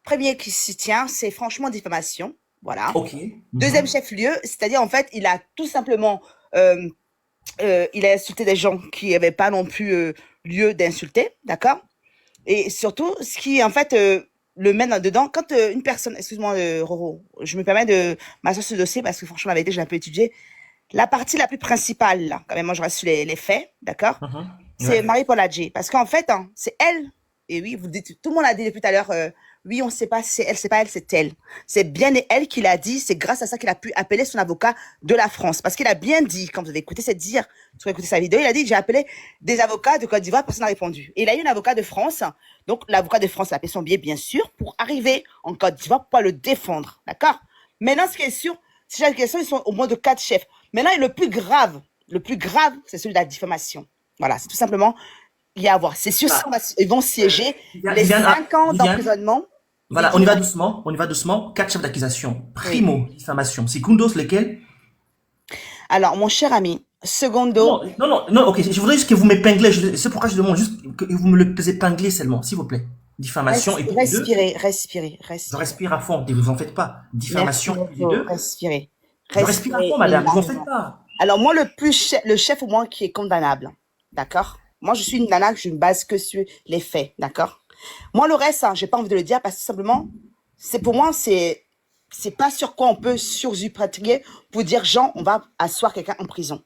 premier qui s'y tient, c'est franchement diffamation. Voilà. Ok. Deuxième chef-lieu, c'est-à-dire en fait, il a tout simplement, il a insulté des gens qui n'avaient pas non plus lieu d'insulter, d'accord? Et surtout, ce qui en fait le met dedans, quand une personne, excuse-moi Roro, je me permets de m'asseoir sur ce dossier parce que franchement la vérité, j'ai un peu étudié. La partie la plus principale, là, quand même, moi je reste sur les faits, d'accord? C'est Ouais. Marie-Paul Adjé. Parce qu'en fait, hein, c'est elle, et oui, vous dites, tout le monde a dit depuis tout à l'heure, oui, on ne sait pas si c'est elle, c'est pas elle, c'est elle. C'est bien elle qui l'a dit, c'est grâce à ça qu'il a pu appeler son avocat de la France. Parce qu'il a bien dit, quand vous avez écouté cette dire, vous avez écouté sa vidéo, il a dit, j'ai appelé des avocats de Côte d'Ivoire, personne n'a répondu. Et il a eu un avocat de France, donc l'avocat de France a fait son billet, bien sûr, pour arriver en Côte d'Ivoire, pour pouvoir le défendre, d'accord? Maintenant, ce qui est sûr, ces questions, ils sont au moins de 4 chefs. Maintenant, le plus grave, c'est celui de la diffamation. Voilà, c'est tout simplement, il y a à voir. C'est sûr, Voilà. ils vont siéger les Viviane, 5 ans Viviane, d'emprisonnement. voilà, on y va doucement, on y va doucement. 4 chefs d'accusation. Oui. Primo, diffamation. Secundos, lesquels? Alors, mon cher ami, secondo, Non, non, non, non, ok, je voudrais juste que vous m'épinglez, c'est pourquoi je demande juste que vous me le épinglez seulement, s'il vous plaît. Diffamation, et puis les deux, respirez, je respirez. respire à fond, ne vous en faites pas. Merci, Diffamation, et puis les Rocco, deux, respirez. je respire à Respirez fond, madame, ne vous en faites largement. pas. Alors, moi, le chef au moins qui est condamnable, d'accord? Moi, je suis une nana que je ne base que sur les faits, d'accord? Moi, le reste, hein, j'ai pas envie de le dire parce que simplement, c'est pour moi, c'est pas sur quoi on peut surpratiquer pour dire, Jean, on va asseoir quelqu'un en prison.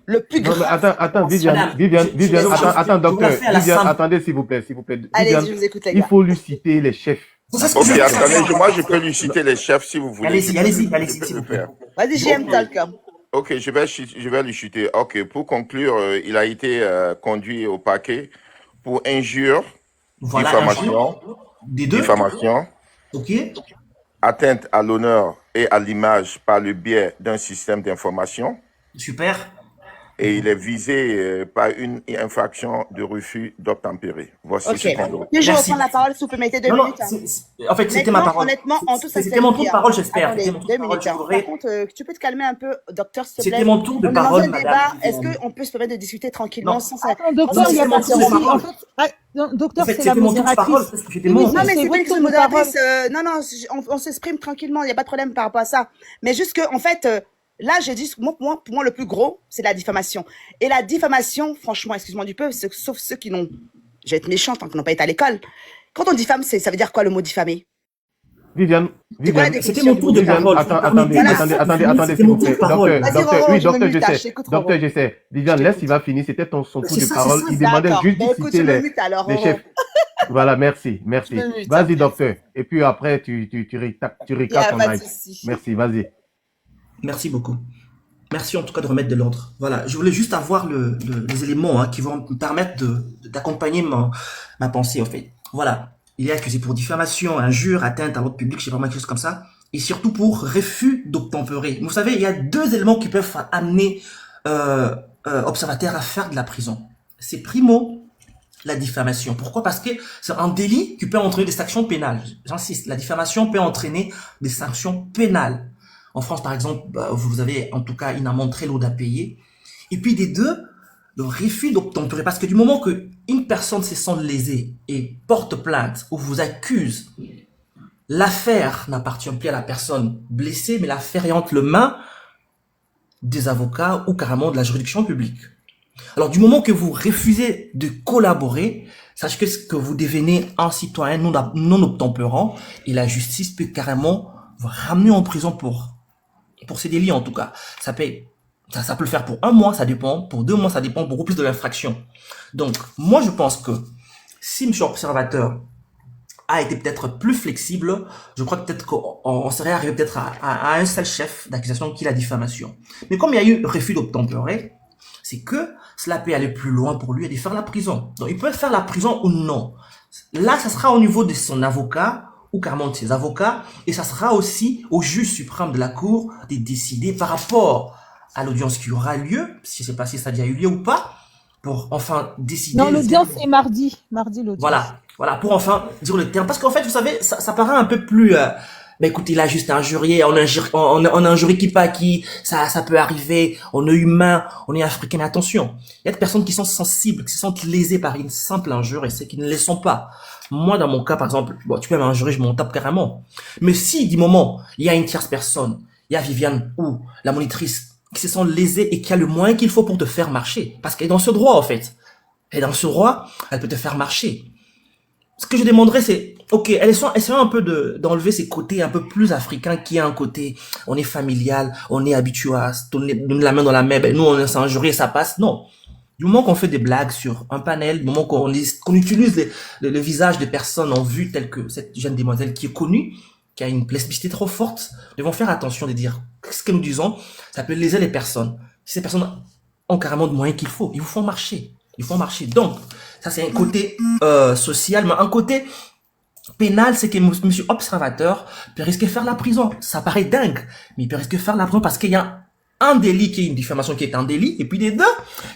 Le plus Non, mais grave, attends, Viviane, Madame, Viviane, attends, je vous la docteur, fais à la Viviane, simple. attendez, s'il vous plaît. allez-y, Viviane, je vous écoute, les il gars. faut lui citer les chefs. C'est ce que je Ok, veux attendez, savoir. moi je peux lui citer les chefs si vous voulez. Allez-y, allez-y, allez-y, Je peux s'il le vous plaît. faire. Vas-y, JM Talk. Ok, je vais lui chuter. Ok, pour conclure, il a été conduit au paquet pour injure, Voilà, diffamation, des deux, diffamation, ok? atteinte à l'honneur et à l'image par le biais d'un système d'information. Super. Et il est visé par une infraction de refus d'obtempérer. Voici Ok. ce qu'on doit. Puis je Merci. reprends la parole, si vous permettez 2 Non, non, minutes. Hein. en fait, c'était ma parole. Honnêtement, en toute C'était mon tour sincérité. de parole, j'espère. Attendez, C'était mon tour 2 de parole. minutes. Hein. Par contre, tu peux te calmer un peu, docteur, s'il te plaît. C'était mon tour de On est parole, dans un madame. débat. Est-ce qu'on peut se permettre de discuter tranquillement Non. sans ça? Attends, Non, docteur, il n'y a c'est pas mon de tour de souci. parole. En fait, non, docteur, En fait, c'est la c'était mon tour de parole, modératrice. parce que j'étais Oui, mon. oui, Non, mais c'est c'est vrai que votre c'est tour de parole. modératrice. Non, on s'exprime tranquillement. Il n'y a pas de problème par rapport à ça. Mais juste que, en fait, là, j'ai dit, pour moi, le plus gros, c'est la diffamation. Et la diffamation, franchement, excuse-moi du peu, sauf ceux qui n'ont, je vais être méchante, hein, qui n'ont pas été à l'école. Quand on diffame, ça veut dire quoi le mot diffamer? Viviane, C'est quoi la Viviane, C'était définition mon du tour mot de Viviane, parole. attendez, Voilà. s'il vous plaît. Docteur, Vas-y, docteur, Roro, oui, je me docteur, mute, je hein, sais. je t'écoute, Docteur, Roro. je sais. Je Viviane, laisse, t'écoute. il va finir. C'était son tour C'est de ça, parole. c'est ça. Il demandait D'accord. juste Ben de écoute, je citer me mute alors, les Roro. chefs. Voilà, merci. Je me mute. Vas-y, docteur. Et puis après, tu Il n'y recapes a ton pas de live. souci. Merci, vas-y. Merci beaucoup. Merci en tout cas de remettre de l'ordre. Voilà, je voulais juste avoir les éléments qui vont me permettre d'accompagner ma pensée, en fait. Voilà, il est accusé pour diffamation, injure, atteinte à l'ordre public, je sais pas mal, quelque chose comme ça, et surtout pour refus d'obtempérer. Vous savez, il y a 2 éléments qui peuvent amener observateurs à faire de la prison. C'est primo, la diffamation. Pourquoi? Parce que c'est un délit qui peut entraîner des sanctions pénales. J'insiste, la diffamation peut entraîner des sanctions pénales. En France, par exemple, vous avez en tout cas une amende très lourde à payer. Et puis des deux, le refus d'obtempérer. Parce que du moment que une personne se sent lésée et porte plainte ou vous accuse, l'affaire n'appartient plus à la personne blessée, mais l'affaire est entre les mains des avocats ou carrément de la juridiction publique. Alors du moment que vous refusez de collaborer, sachez que vous devenez un citoyen non obtempérant et la justice peut carrément vous ramener en prison pour ces délits en tout cas. Ça peut le faire pour 1 mois, ça dépend. Pour 2 mois, ça dépend beaucoup plus de l'infraction. Donc, moi, je pense que si monsieur observateur a été peut-être plus flexible, je crois que peut-être qu'on serait arrivé peut-être à un seul chef d'accusation qui est la diffamation. Mais comme il y a eu refus d'obtempérer, c'est que cela peut aller plus loin pour lui et de faire la prison. Donc, il peut faire la prison ou non. Là, ça sera au niveau de son avocat ou carrément de ses avocats, et ça sera aussi au juge suprême de la Cour de décider par rapport à l'audience qui aura lieu, si c'est passé, ça a déjà eu lieu ou pas, pour enfin décider. Non, l'audience est mardi. Mardi, l'audience. Voilà, pour enfin dire le terme. Parce qu'en fait, vous savez, ça paraît un peu plus... mais écoutez, il a juste injurié, on injurie qui pas qui, ça peut arriver, on est humain, on est africain, mais attention, il y a des personnes qui sont sensibles, qui se sentent lésées par une simple injure et ceux qui ne le sont pas. Moi, dans mon cas, par exemple, bon, tu peux m'injurer, je m'en tape carrément. Mais si, du moment, il y a une tierce personne, il y a Viviane ou la monitrice qui se sent lésée et qui a le moyen qu'il faut pour te faire marcher, parce qu'elle est dans ce droit, en fait. Elle est dans ce droit, elle peut te faire marcher. Ce que je demanderais, c'est, ok, essayons un peu d'enlever ces côtés un peu plus africains qui a un côté, on est familial, on est habitué à se donner la main dans la main, ben nous on s'injurie et ça passe. Non. Du moment qu'on fait des blagues sur un panel, du moment qu'on utilise le visage des personnes en vue telles que cette jeune demoiselle qui est connue, qui a une plasticité trop forte, nous devons faire attention de dire ce que nous disons, ça peut léser les personnes. Si ces personnes ont carrément de moyens qu'il faut, ils vous font marcher. Ils font marcher. Donc, ça c'est un côté social, mais un côté pénal, c'est que monsieur observateur peut risquer de faire la prison. Ça paraît dingue, mais il peut risquer de faire la prison parce qu'il y a un délit qui est une diffamation qui est un délit, et puis des deux,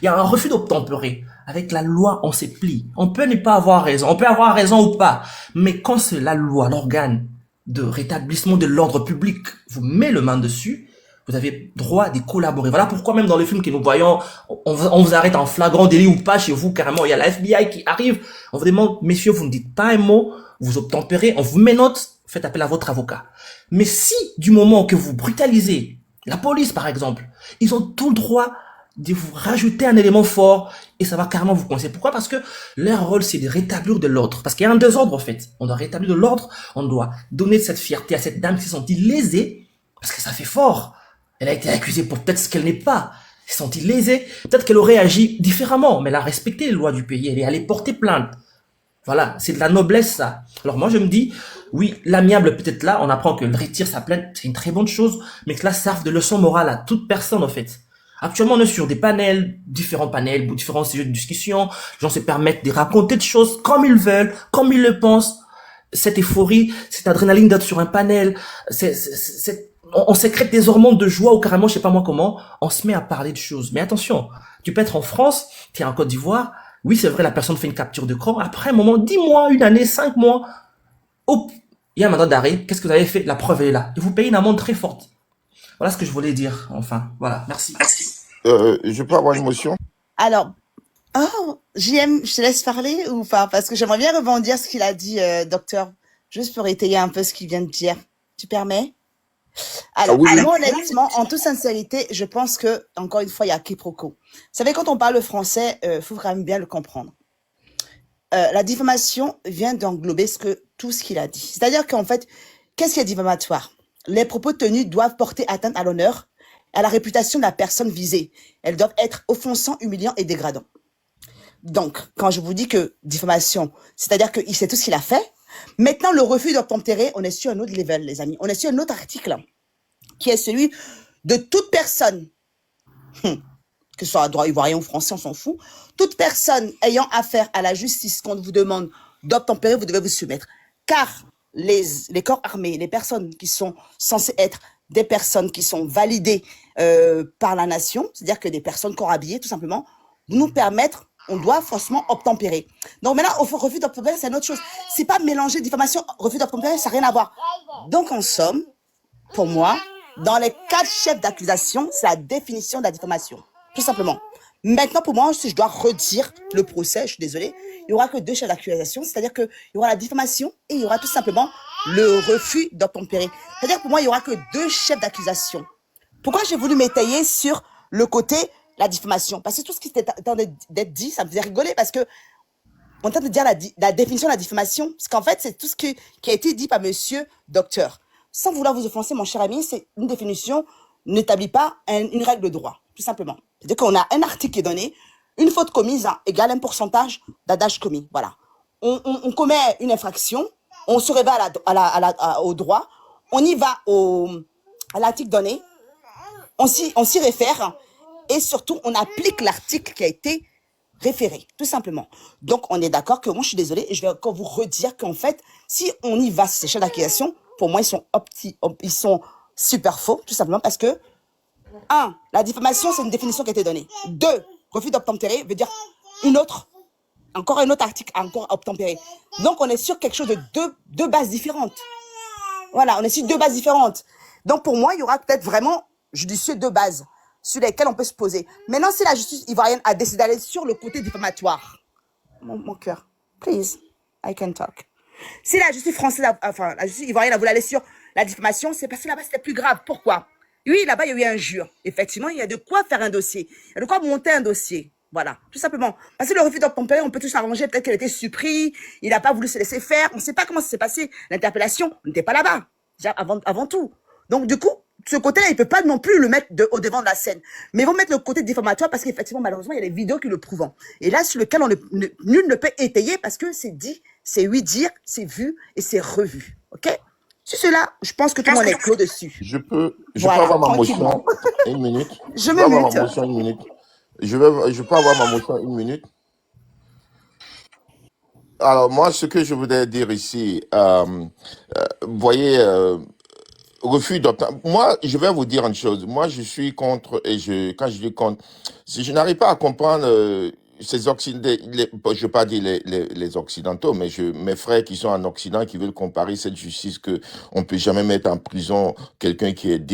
il y a un refus d'obtempérer. Avec la loi, on se plie. On peut ne pas avoir raison, on peut avoir raison ou pas, mais quand c'est la loi, l'organe de rétablissement de l'ordre public vous met le main dessus, vous avez droit d'y collaborer. Voilà pourquoi même dans les films que nous voyons, on vous arrête en flagrant délit ou pas chez vous, carrément. Il y a la FBI qui arrive, on vous demande, messieurs, vous ne dites pas un mot, vous obtempérez, on vous met note, faites appel à votre avocat. Mais si, du moment que vous brutalisez la police, par exemple, ils ont tout le droit de vous rajouter un élément fort et ça va carrément vous coincer. Pourquoi? Parce que leur rôle, c'est de rétablir de l'ordre. Parce qu'il y a un désordre, en fait. On doit rétablir de l'ordre, on doit donner cette fierté à cette dame qui s'est sentie lésée, parce que ça fait fort. Elle a été accusée pour peut-être ce qu'elle n'est pas. Elle s'est sentie lésée. Peut-être qu'elle aurait agi différemment, mais elle a respecté les lois du pays. Elle est allée porter plainte. Voilà, c'est de la noblesse, ça. Alors moi, je me dis, oui, l'amiable peut-être là, on apprend qu'elle retire sa plainte, c'est une très bonne chose, mais que là, ça serve de leçon morale à toute personne, en fait. Actuellement, on est sur des panels, différents sujets de discussion. Les gens se permettent de raconter des choses comme ils veulent, comme ils le pensent. Cette euphorie, cette adrénaline d'être sur un panel, on sécrète des hormones de joie ou carrément, je sais pas moi comment, on se met à parler de choses. Mais attention, tu peux être en France, tu es en Côte d'Ivoire, oui, c'est vrai, la personne fait une capture d'écran, après un moment, 10 mois, une année, 5 mois, hop, il y a un mandat d'arrêt, qu'est-ce que vous avez fait? La preuve est là. Et vous payez une amende très forte. Voilà ce que je voulais dire, enfin, voilà, merci. Je peux avoir une motion? Alors, oh, JM, je te laisse parler ou pas? Parce que j'aimerais bien rebondir ce qu'il a dit, docteur, juste pour étayer un peu ce qu'il vient de dire. Tu permets? Alors, Oui, oui. moi, honnêtement, en toute sincérité, je pense que, encore une fois, il y a quiproquo. Vous savez, quand on parle français, faut quand même bien le comprendre. La diffamation vient d'englober tout ce qu'il a dit. C'est-à-dire qu'en fait, qu'est-ce qui est diffamatoire? Les propos tenus doivent porter atteinte à l'honneur, à la réputation de la personne visée. Elles doivent être offensants, humiliants et dégradants. Donc, quand je vous dis que diffamation, c'est-à-dire qu'il sait tout ce qu'il a fait. Maintenant, le refus d'obtempérer, on est sur un autre level, les amis. On est sur un autre article, qui est celui de toute personne, que ce soit à droit ivoirien ou français, on s'en fout, toute personne ayant affaire à la justice, quand on vous demande d'obtempérer, vous devez vous soumettre. Car les corps armés, les personnes qui sont censées être des personnes qui sont validées par la nation, c'est-à-dire que des personnes corps habillés, tout simplement, nous permettre, on doit forcément obtempérer. Donc maintenant, au refus d'obtempérer, c'est une autre chose. C'est pas mélanger diffamation, refus d'obtempérer, ça n'a rien à voir. Donc en somme, pour moi, dans les 4 chefs d'accusation, c'est la définition de la diffamation. Tout simplement. Maintenant, pour moi, si je dois redire le procès, je suis désolée, il y aura que 2 chefs d'accusation, c'est-à-dire qu'il y aura la diffamation et il y aura tout simplement le refus d'obtempérer. C'est-à-dire pour moi, il y aura que 2 chefs d'accusation. Pourquoi j'ai voulu m'étayer sur le côté la diffamation? Parce que tout ce qui était en train d'être dit, ça me faisait rigoler parce que on est en train de dire la définition de la diffamation, parce qu'en fait, c'est tout ce qui a été dit par monsieur docteur. Sans vouloir vous offenser, mon cher ami, c'est une définition n'établit pas une règle de droit, tout simplement. C'est-à-dire qu'on a un article qui est donné, une faute commise égale un pourcentage d'adage commis. Voilà. On commet une infraction, on se révèle au droit, on y va à l'article donné, on s'y réfère, et surtout, on applique l'article qui a été référé, tout simplement. Donc, on est d'accord que moi, je suis désolée, et je vais encore vous redire qu'en fait, si on y va sur ces chefs d'accusation, pour moi, ils sont super faux, tout simplement parce que 1. La diffamation, c'est une définition qui a été donnée. 2. Refus d'obtempérer veut dire encore un autre article, encore obtempérer. Donc, on est sur quelque chose de deux bases différentes. Voilà, on est sur 2 bases différentes. Donc, pour moi, il y aura peut-être vraiment judicieux 2 bases sur lesquelles on peut se poser. Maintenant, si la justice ivoirienne a décidé d'aller sur le côté diffamatoire, mon cœur, please, I can talk. Si la justice française, enfin, la justice ivoirienne a voulu aller sur la diffamation, c'est parce que là-bas, c'était plus grave. Pourquoi? Oui, là-bas, il y a eu injure. Effectivement, il y a de quoi faire un dossier. Il y a de quoi monter un dossier. Voilà, tout simplement. Parce que le refus d'obtempérer, on peut tous s'arranger. Peut-être qu'elle était surpris, il n'a pas voulu se laisser faire. On ne sait pas comment ça s'est passé. L'interpellation, on n'était pas là-bas, déjà avant tout. Donc, du coup, ce côté-là, il ne peut pas non plus le mettre au devant de la scène. Mais ils vont mettre le côté diffamatoire parce qu'effectivement, malheureusement, il y a des vidéos qui le prouvent. Et là, sur lequel nul ne peut étayer parce que c'est dit, c'est oui dire, c'est vu et c'est revu. OK? Sur cela, je pense que tout le monde est clos dessus. Je peux Voilà, avoir ma tranquillement. motion une minute. Je peux me avoir mute. ma motion une minute. Je peux avoir ma motion une minute. Alors, moi, ce que je voudrais dire ici, vous voyez, refus d'obtempérer. Moi, je vais vous dire une chose. Moi, je suis contre, et quand je dis contre, si je n'arrive pas à comprendre ces Occidentaux, je ne veux pas dire les Occidentaux, mais mes frères qui sont en Occident, qui veulent comparer cette justice que on peut jamais mettre en prison quelqu'un qui est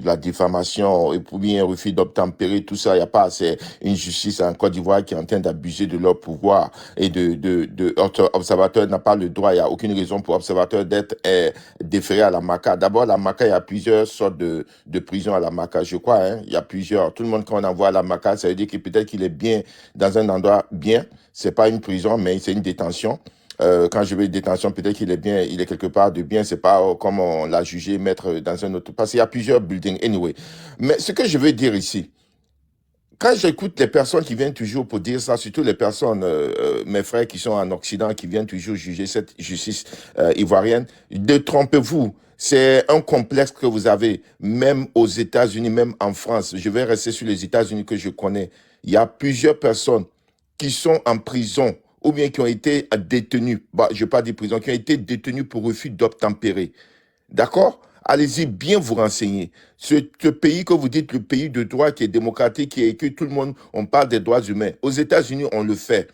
la diffamation, et pour bien un refus d'obtempérer, tout ça, il n'y a pas, c'est une justice en Côte d'Ivoire qui est en train d'abuser de leur pouvoir et observateur n'a pas le droit, il n'y a aucune raison pour observateur d'être déféré à la MACA. D'abord, la MACA, il y a plusieurs sortes de prisons à la MACA, je crois, hein. Il y a plusieurs. Tout le monde, quand on envoie à la MACA, ça veut dire que peut-être qu'il est bien dans un endroit bien. C'est pas une prison, mais c'est une détention. Quand je veux détention, peut-être qu'il est bien, il est quelque part de bien. C'est pas comme on l'a jugé mettre dans un autre. Parce qu'il y a plusieurs buildings. Anyway. Mais ce que je veux dire ici, quand j'écoute les personnes qui viennent toujours pour dire ça, surtout les personnes, mes frères qui sont en Occident, qui viennent toujours juger cette justice ivoirienne, détrompez-vous. C'est un complexe que vous avez, même aux États-Unis, même en France. Je vais rester sur les États-Unis que je connais. Il y a plusieurs personnes qui sont en prison ou bien qui ont été détenues, je ne vais pas dire prison, qui ont été détenues pour refus d'obtempérer. D'accord? Allez-y bien vous renseigner. Ce pays que vous dites, le pays de droit qui est démocratique, qui est que tout le monde, on parle des droits humains. Aux États-Unis, on le fait.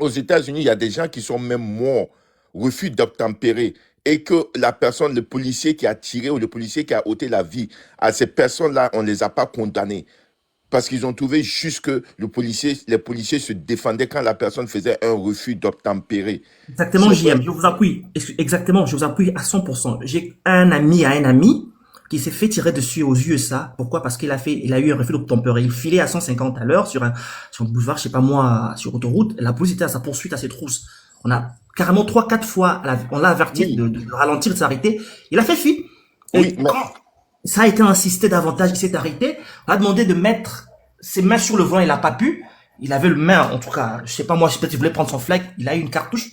Aux États-Unis, il y a des gens qui sont même morts, refus d'obtempérer, et que la personne, le policier qui a tiré ou le policier qui a ôté la vie à ces personnes-là, on ne les a pas condamnés. Parce qu'ils ont trouvé juste que les policiers se défendaient quand la personne faisait un refus d'obtempérer. Exactement, JM, je vous appuie. Exactement, je vous appuie à 100%. J'ai un ami qui s'est fait tirer dessus aux USA. Pourquoi? Parce qu'il a eu un refus d'obtempérer. Il filait à 150 à l'heure sur un boulevard, je sais pas moi, sur autoroute. La police était à sa poursuite, à ses trousses. On a carrément 3-4 fois, on l'a averti de ralentir, de s'arrêter. Il a fait fi. Et quand ça a été insisté davantage, il s'est arrêté. On a demandé de mettre ses mains sur le volant, il n'a pas pu. Il avait le main, en tout cas, je sais pas moi, peut-être qu'il voulait prendre son flag. Il a eu une cartouche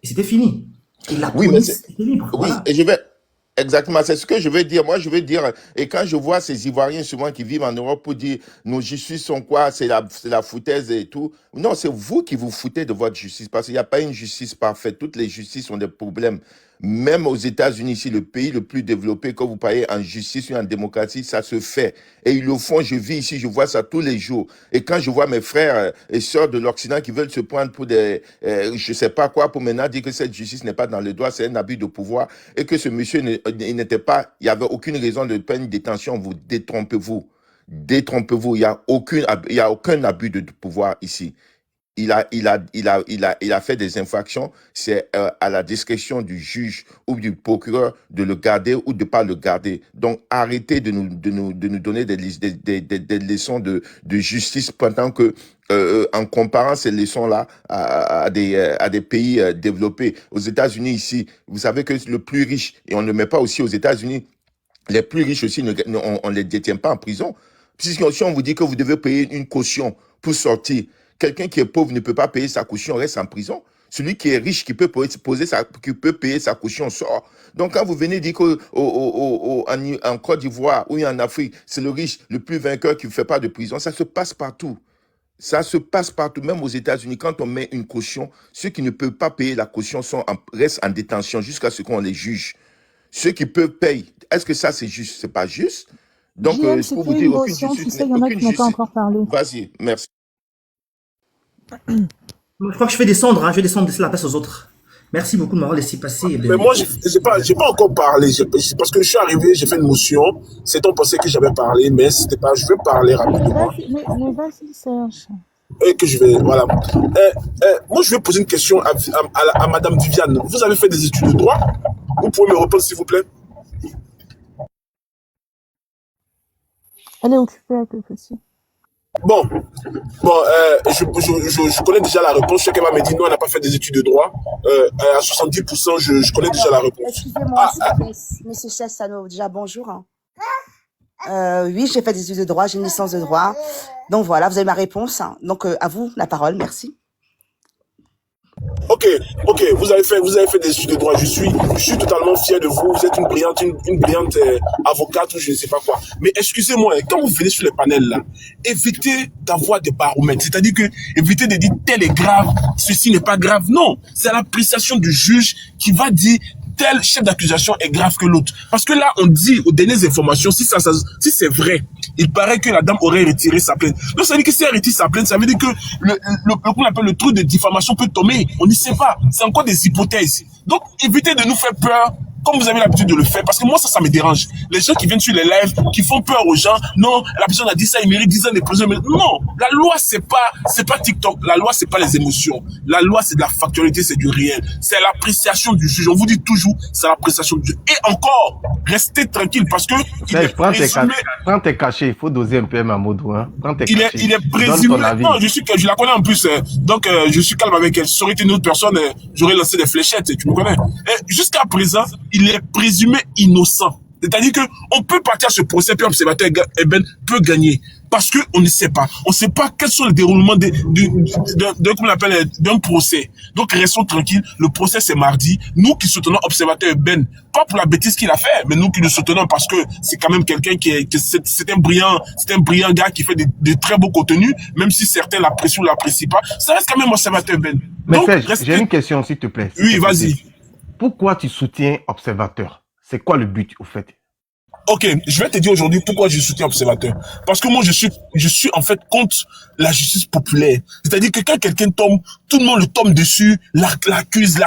et c'était fini. Et la police était libre. Oui, voilà. Et exactement, c'est ce que je veux dire. Moi, je veux dire, et quand je vois ces Ivoiriens souvent qui vivent en Europe pour dire nos justices sont quoi, c'est la foutaise et tout. Non, c'est vous qui vous foutez de votre justice parce qu'il n'y a pas une justice parfaite. Toutes les justices ont des problèmes. Même aux États-Unis, ici, le pays le plus développé, que vous parlez en justice ou en démocratie, ça se fait. Et ils le font, je vis ici, je vois ça tous les jours. Et quand je vois mes frères et sœurs de l'Occident qui veulent se prendre pour des, je sais pas quoi, pour maintenant dire que cette justice n'est pas dans le droit, c'est un abus de pouvoir, et que ce monsieur n'était pas, il n'y avait aucune raison de prendre une détention, vous détrompez-vous. Détrompez-vous, il n'y a aucun abus de pouvoir ici. Il a fait des infractions, c'est à la discrétion du juge ou du procureur de le garder ou de pas le garder. Donc arrêtez de nous donner des leçons de justice pendant que en comparant ces leçons-là à des pays développés. Aux États-Unis ici, vous savez que le plus riche, et on ne le met pas aussi aux États-Unis, les plus riches aussi, on ne les détient pas en prison. Si on vous dit que vous devez payer une caution pour sortir, quelqu'un qui est pauvre ne peut pas payer sa caution, reste en prison. Celui qui est riche, qui peut payer sa caution, sort. Donc, quand vous venez dire qu'en Côte d'Ivoire ou en Afrique, c'est le riche, le plus vainqueur qui ne fait pas de prison, ça se passe partout. Ça se passe partout, même aux États-Unis. Quand on met une caution, ceux qui ne peuvent pas payer la caution restent en détention jusqu'à ce qu'on les juge. Ceux qui peuvent payer, est-ce que ça c'est juste? C'est pas juste. Donc, JM, pour vous dire, aucune tu justice. sais, il y en a qui n'ont pas encore parlé. Vas-y, merci. Je crois que je vais descendre, je vais laisser la place aux autres. Merci beaucoup de m'avoir laissé passer. Mais moi, j'ai pas encore parlé. Parce que je suis arrivé, j'ai fait une motion. C'est on pensait que j'avais parlé, mais c'était pas. Je vais parler rapidement. Mais vas-y, Serge. Et que je vais, voilà. Moi, je vais poser une question à Madame Viviane. Vous avez fait des études de droit? Vous pouvez me répondre, s'il vous plaît? Elle est occupée avec le petit. Bon, je connais déjà la réponse. Je sais qu'elle m'a dit non, elle n'a pas fait des études de droit. À 70%, je connais déjà la réponse. Excusez-moi, s'il vous plaît, Monsieur Chessano, déjà bonjour. Oui, j'ai fait des études de droit, j'ai une licence de droit. Donc voilà, vous avez ma réponse. Donc à vous la parole, merci. Ok, vous avez fait des études de droit. Je suis totalement fier de vous. Vous êtes une brillante avocate ou je ne sais pas quoi. Mais excusez-moi, quand vous venez sur les panels là, évitez d'avoir des baromètres. C'est-à-dire que évitez de dire tel est grave, ceci n'est pas grave. Non, c'est l'appréciation du juge qui va dire tel chef d'accusation est grave que l'autre. Parce que là, on dit aux dernières informations, si c'est vrai, il paraît que la dame aurait retiré sa plainte. Donc, ça veut dire que si elle retire sa plainte, ça veut dire que qu'on appelle le truc de diffamation peut tomber. On ne sait pas. C'est encore des hypothèses. Donc, évitez de nous faire peur comme vous avez l'habitude de le faire, parce que moi, ça me dérange. Les gens qui viennent sur les lives, qui font peur aux gens, non, la personne a dit ça, il mérite 10 ans de prison. Non, la loi, c'est pas TikTok. La loi, c'est pas les émotions. La loi, c'est de la factualité, c'est du réel. C'est l'appréciation du juge. On vous dit toujours, c'est l'appréciation du juge. Et encore, restez tranquille, parce que prends tes cachets. Il faut doser un peu Mamoudou, hein. Prends tes cachets. Il est présumé. Non, je la connais en plus, donc je suis calme avec elle. Si ça aurait été une autre personne, j'aurais lancé des fléchettes, tu me connais. Et jusqu'à présent, il est présumé innocent. C'est-à-dire que on peut partir à ce procès, puis l'observateur Eben peut gagner. Parce que on ne sait pas. On ne sait pas quels sont les déroulements d'un procès. Donc restons tranquilles. Le procès c'est mardi. Nous qui soutenons observateur Eben, pas pour la bêtise qu'il a fait, mais nous qui le soutenons parce que c'est quand même quelqu'un c'est un brillant gars qui fait de très beaux contenus, même si certains l'apprécient ou l'apprécient pas. Ça reste quand même observateur Ben. Mais Serge, j'ai une question s'il te plaît. Oui, vas-y. Pourquoi tu soutiens observateur? C'est quoi le but au fait? Ok, je vais te dire aujourd'hui pourquoi je soutiens observateur. Parce que moi, je suis en fait contre la justice populaire. C'est-à-dire que quand quelqu'un tombe, tout le monde le tombe dessus, l'accuse.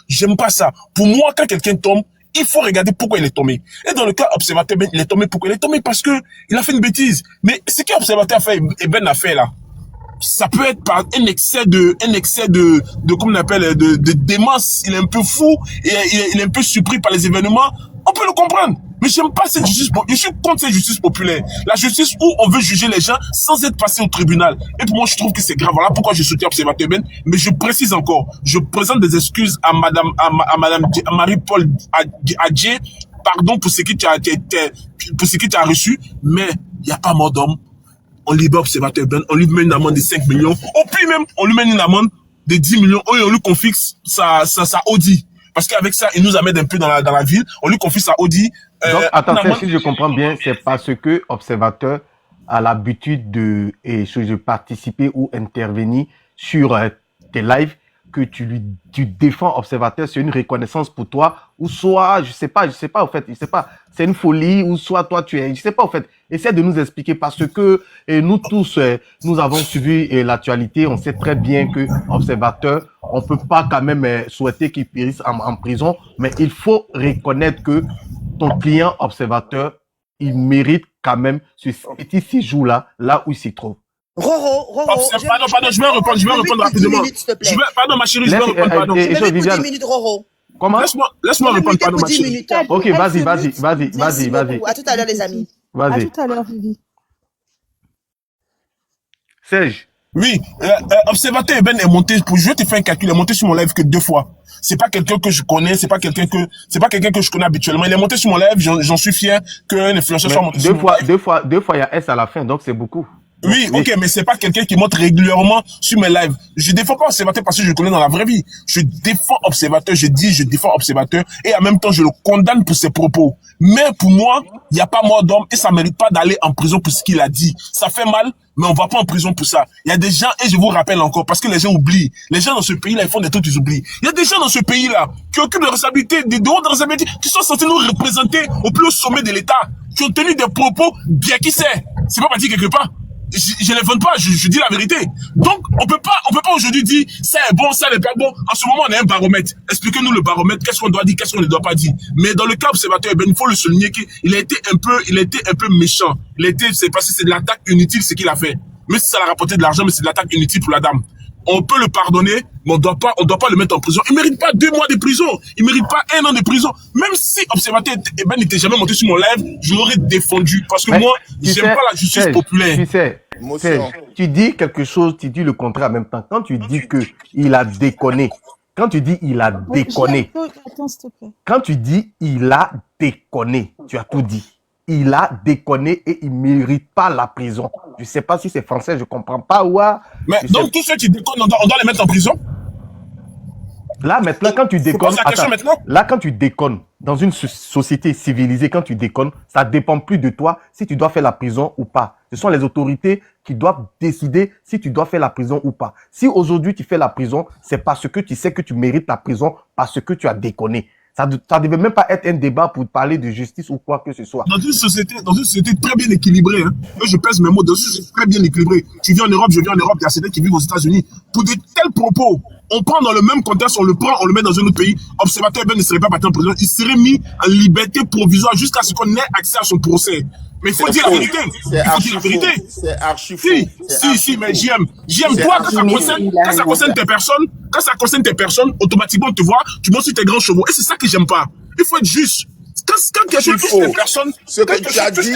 J'aime pas ça. Pour moi, quand quelqu'un tombe, il faut regarder pourquoi il est tombé. Et dans le cas observateur, il est tombé pourquoi? Il est tombé parce que il a fait une bêtise. Mais ce qu'observateur a fait, et Ben a fait là, ça peut être par un excès de comment on appelle, de démence. Il est un peu fou, et il est un peu surpris par les événements. On peut le comprendre. Mais j'aime pas cette justice, je suis contre cette justice populaire. La justice où on veut juger les gens sans être passé au tribunal. Et pour moi, je trouve que c'est grave. Voilà pourquoi je soutiens observateur Ben. Mais je précise encore, je présente des excuses à madame Marie-Paul Adjé. Pardon pour ce qui tu as reçu, mais il n'y a pas mort d'homme. On libère observateur Ben, on lui met une amende de 5 millions. Au plus même, on lui met une amende de 10 millions. Et on lui confie sa Audi. Parce qu'avec ça, il nous amène un peu dans la ville. On lui confie sa Audi. Donc, attends, si je comprends bien, c'est parce que observateur a l'habitude de participer ou intervenir sur tes lives que tu défends observateur, c'est une reconnaissance pour toi, ou soit, je sais pas, au fait, c'est une folie, ou soit toi je sais pas, au fait, essaie de nous expliquer parce que nous tous, nous avons suivi l'actualité, on sait très bien que observateur, on peut pas quand même souhaiter qu'il périsse en prison, mais il faut reconnaître que ton client observateur, il mérite quand même ce petit séjour-là, là où il s'y trouve. Roro. Pardon, je vais répondre rapidement. Pardon, ma chérie, je vais répondre, pardon. Je vais pour 10 minutes, Roro. Comment? Laisse-moi répondre, pardon, ma chérie. Ok, vas-y. À tout à l'heure, les amis. À Vas-y. tout à l'heure, Vivi. Serge. Oui, observateur Ben est monté, je vais te faire un calcul, il est monté sur mon live que 2 fois. C'est pas quelqu'un que je connais, c'est pas quelqu'un que je connais habituellement. Il est monté sur mon live, j'en suis fier que l'influenceur soit monté sur mon live. Deux fois, il y a S à la fin, donc c'est beaucoup. Oui, ok, mais c'est pas quelqu'un qui monte régulièrement sur mes lives. Je défends pas observateur parce que je le connais dans la vraie vie. Je défends observateur, je défends observateur, et en même temps, je le condamne pour ses propos. Mais pour moi, il n'y a pas mort d'homme et ça mérite pas d'aller en prison pour ce qu'il a dit. Ça fait mal, mais on va pas en prison pour ça. Il y a des gens, et je vous rappelle encore, parce que les gens oublient. Les gens dans ce pays-là, ils font des trucs, ils oublient. Il y a des gens dans ce pays-là qui occupent de responsabilités, des hautes responsabilités, qui sont censés nous représenter au plus haut sommet de l'État, qui ont tenu des propos bien qui sait. C'est pas parti quelque part. Je les vends pas, je dis la vérité. Donc, on peut pas aujourd'hui dire, ça est bon, ça n'est pas bon. En ce moment, on a un baromètre. Expliquez-nous le baromètre, qu'est-ce qu'on doit dire, qu'est-ce qu'on ne doit pas dire. Mais dans le cas observateur, il faut le souligner qu'il a été un peu méchant. C'est parce que c'est de l'attaque inutile, ce qu'il a fait. Même si ça l'a rapporté de l'argent, mais c'est de l'attaque inutile pour la dame. On peut le pardonner, mais on doit pas le mettre en prison. Il mérite pas 2 mois de prison. Il mérite pas 1 an de prison. Même si Observateur n'était jamais monté sur mon live, je l'aurais défendu. Parce que Mais moi, tu j'aime sais, pas la justice Serge, populaire. tu sais, Motion. Serge, tu dis quelque chose, tu dis le contraire en même temps. Quand tu dis que il a déconné, quand tu dis il a déconné, Attends, s'il te plaît. quand tu dis il a déconné, tu as tout dit. Il a déconné et il mérite pas la prison. Je sais pas si c'est français, je comprends pas. Ouais, Mais je sais. donc, tous ceux qui déconnent, on doit les mettre en prison. Là, maintenant, quand tu Je déconnes, pose la question attends, maintenant. là, quand tu déconnes, dans une société civilisée, quand tu déconnes, ça dépend plus de toi si tu dois faire la prison ou pas. Ce sont les autorités qui doivent décider si tu dois faire la prison ou pas. Si aujourd'hui tu fais la prison, c'est parce que tu sais que tu mérites la prison, parce que tu as déconné. Ça devait même pas être un débat pour parler de justice ou quoi que ce soit. Dans une société très bien équilibrée, hein. Là, je pèse mes mots, dans une société très bien équilibrée. Tu vis en Europe, je vis en Europe, il y a certains qui vivent aux États-Unis. Pour de tels propos, on prend dans le même contexte, on le prend, on le met dans un autre pays. Observateur ne serait pas battu en prison, il serait mis en liberté provisoire jusqu'à ce qu'on ait accès à son procès. Mais il faut dire la vérité. C'est Il faut archi dire la faux. vérité. C'est archi faux. Si, mais j'aime. C'est Toi, archi quand ça concerne tes personnes, automatiquement, on te voit, tu montes sur tes grands chevaux. Et c'est ça que j'aime pas. Il faut être juste. Quand quelqu'un touche tes personnes, Ce que tu as dit,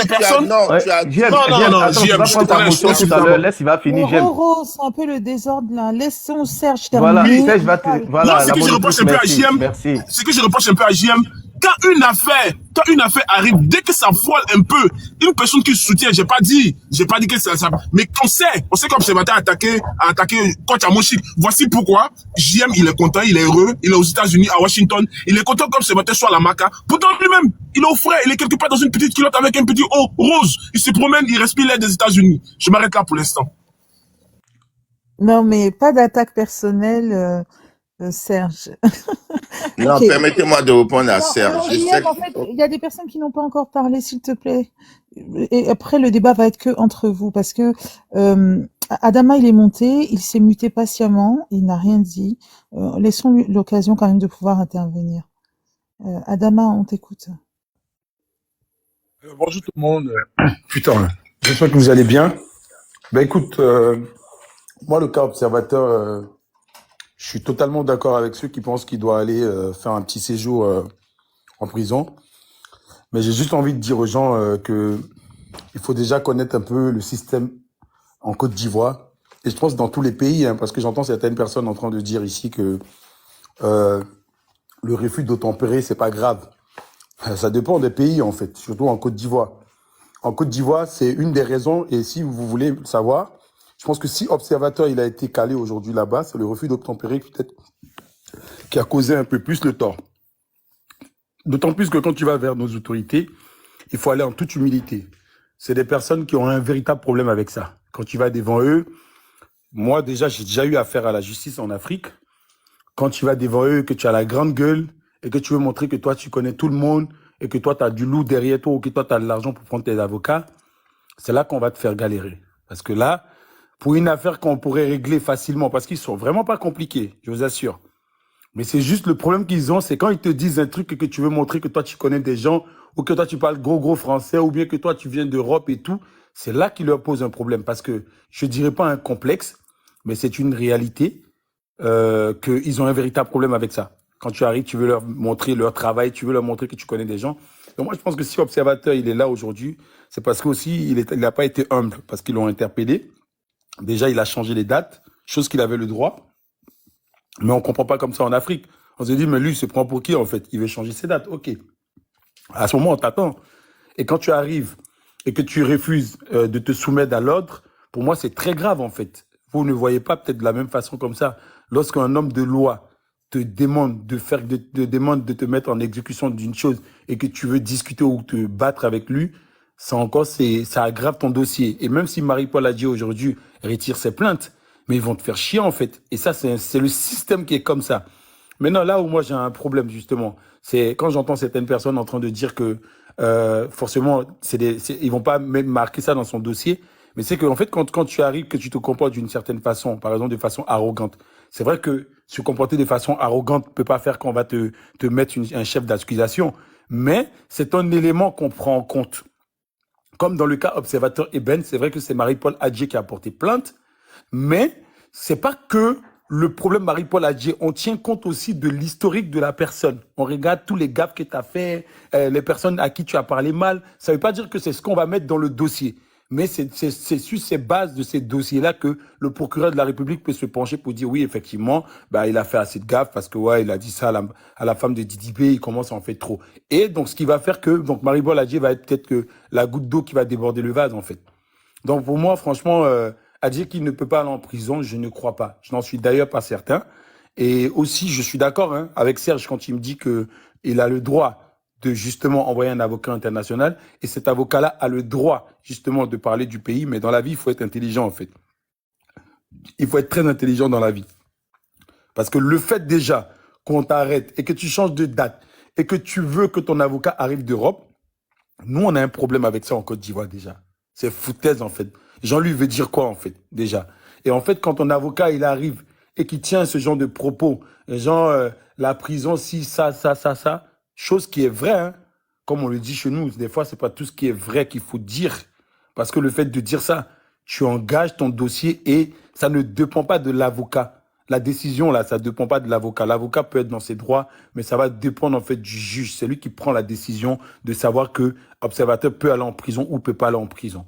non, Ouais, tu as dit. j'aime, Non, attends, tu vas je prendre ta te motion laisse, tout à l'heure, laisse, il va finir, j'aime. Roro, c'est un peu le désordre là. Laissons Serge terminer. Voilà, Serge va te, Moi, voilà, ce la que je reproche un peu à merci, JM, merci. ce que je reproche un peu à JM, quand une affaire arrive, dès que ça voile un peu, une personne qui soutient, j'ai pas dit que ça, mais on sait qu'Observateur a attaqué Coach Amoshik. Voici pourquoi JM, il est content, il est heureux, il est aux États-Unis, à Washington, il est content qu'Observateur soit à la Maca. Pourtant, lui-même, il est au frais, il est quelque part dans une petite culotte avec un petit haut rose. Il se promène, il respire l'air des États-Unis. Je m'arrête là pour l'instant. Non, mais pas d'attaque personnelle, Serge. Non, Ok. permettez-moi de répondre à Non, Serge. alors, Je sais Guillaume, en fait, il y a des personnes qui n'ont pas encore parlé, s'il te plaît. Et après, le débat va être que entre vous, parce que Adama, il est monté, il s'est muté patiemment, il n'a rien dit. Laissons-lui l'occasion quand même de pouvoir intervenir. Adama, on t'écoute. Bonjour tout le monde. Putain, j'espère que vous allez bien. Ben écoute, moi le cas observateur, je suis totalement d'accord avec ceux qui pensent qu'il doit aller faire un petit séjour en prison. Mais j'ai juste envie de dire aux gens que il faut déjà connaître un peu le système en Côte d'Ivoire. Et je pense dans tous les pays, hein, parce que j'entends certaines personnes en train de dire ici que le refus d'obtempérer, c'est pas grave. Ça dépend des pays, en fait, surtout en Côte d'Ivoire. En Côte d'Ivoire, c'est une des raisons, et si vous voulez savoir, je pense que si Observateur il a été calé aujourd'hui là-bas, c'est le refus d'obtempérer peut-être qui a causé un peu plus le tort. D'autant plus que quand tu vas vers nos autorités, il faut aller en toute humilité. C'est des personnes qui ont un véritable problème avec ça. Quand tu vas devant eux, moi déjà, j'ai déjà eu affaire à la justice en Afrique. Quand tu vas devant eux, que tu as la grande gueule, et que tu veux montrer que toi, tu connais tout le monde, et que toi, tu as du loup derrière toi, ou que toi, tu as de l'argent pour prendre tes avocats, c'est là qu'on va te faire galérer. Parce que là, pour une affaire qu'on pourrait régler facilement, parce qu'ils sont vraiment pas compliqués, je vous assure. Mais c'est juste le problème qu'ils ont, c'est quand ils te disent un truc et que tu veux montrer que toi, tu connais des gens, ou que toi, tu parles gros français, ou bien que toi, tu viens d'Europe et tout, c'est là qu'ils leur posent un problème. Parce que je dirais pas un complexe, mais c'est une réalité qu'ils ont un véritable problème avec ça. Quand tu arrives, tu veux leur montrer leur travail, tu veux leur montrer que tu connais des gens. Donc moi, je pense que si Observateur, il est là aujourd'hui, c'est parce qu'aussi, il n'a pas été humble, parce qu'ils l'ont interpellé. Déjà, il a changé les dates, chose qu'il avait le droit. Mais on comprend pas comme ça en Afrique. On se dit, mais lui, il se prend pour qui, en fait? Il veut changer ses dates. OK. À ce moment, on t'attend. Et quand tu arrives et que tu refuses de te soumettre à l'ordre, pour moi, c'est très grave, en fait. Vous ne voyez pas peut-être de la même façon comme ça. Lorsqu'un homme de loi te demande de te mettre en exécution d'une chose et que tu veux discuter ou te battre avec lui, ça aggrave ton dossier. Et même si Marie-Paul a dit aujourd'hui, retire ses plaintes, mais ils vont te faire chier, en fait. Et ça, c'est le système qui est comme ça. Maintenant, là où moi j'ai un problème, justement, c'est quand j'entends certaines personnes en train de dire que forcément, ils vont pas même marquer ça dans son dossier, mais c'est qu'en fait, quand tu arrives, que tu te comportes d'une certaine façon, par exemple de façon arrogante, c'est vrai que se comporter de façon arrogante ne peut pas faire qu'on va te mettre un chef d'accusation, mais c'est un élément qu'on prend en compte. Comme dans le cas Observateur Eben, c'est vrai que c'est Marie-Paul Adjé qui a porté plainte, mais c'est pas que le problème Marie-Paul Adjé. On tient compte aussi de l'historique de la personne. On regarde tous les gaffes que tu as fait, les personnes à qui tu as parlé mal. Ça veut pas dire que c'est ce qu'on va mettre dans le dossier. Mais c'est sur ces bases de ces dossiers-là que le procureur de la République peut se pencher pour dire oui, effectivement, bah, il a fait assez de gaffes parce que ouais, il a dit ça à la femme de Didi B, il commence à en faire trop. Et donc, ce qui va faire que donc Marie-Paul Adjé va être peut-être que la goutte d'eau qui va déborder le vase, en fait. Donc, pour moi, franchement, à dire qu'il ne peut pas aller en prison, je ne crois pas. Je n'en suis d'ailleurs pas certain. Et aussi, je suis d'accord hein, avec Serge quand il me dit que il a le droit de justement envoyer un avocat international. Et cet avocat-là a le droit justement de parler du pays. Mais dans la vie, il faut être intelligent, en fait. Il faut être très intelligent dans la vie. Parce que le fait déjà qu'on t'arrête et que tu changes de date et que tu veux que ton avocat arrive d'Europe, nous, on a un problème avec ça en Côte d'Ivoire déjà. C'est foutaise, en fait. Jean-Luc veut dire quoi, en fait, déjà? Et en fait, quand ton avocat, il arrive et qu'il tient ce genre de propos, genre, la prison, si, ça, chose qui est vraie, hein, comme on le dit chez nous, des fois, c'est pas tout ce qui est vrai qu'il faut dire. Parce que le fait de dire ça, tu engages ton dossier et ça ne dépend pas de l'avocat. La décision, là, ça ne dépend pas de l'avocat. L'avocat peut être dans ses droits, mais ça va dépendre, en fait, du juge. C'est lui qui prend la décision de savoir que l'observateur peut aller en prison ou peut pas aller en prison.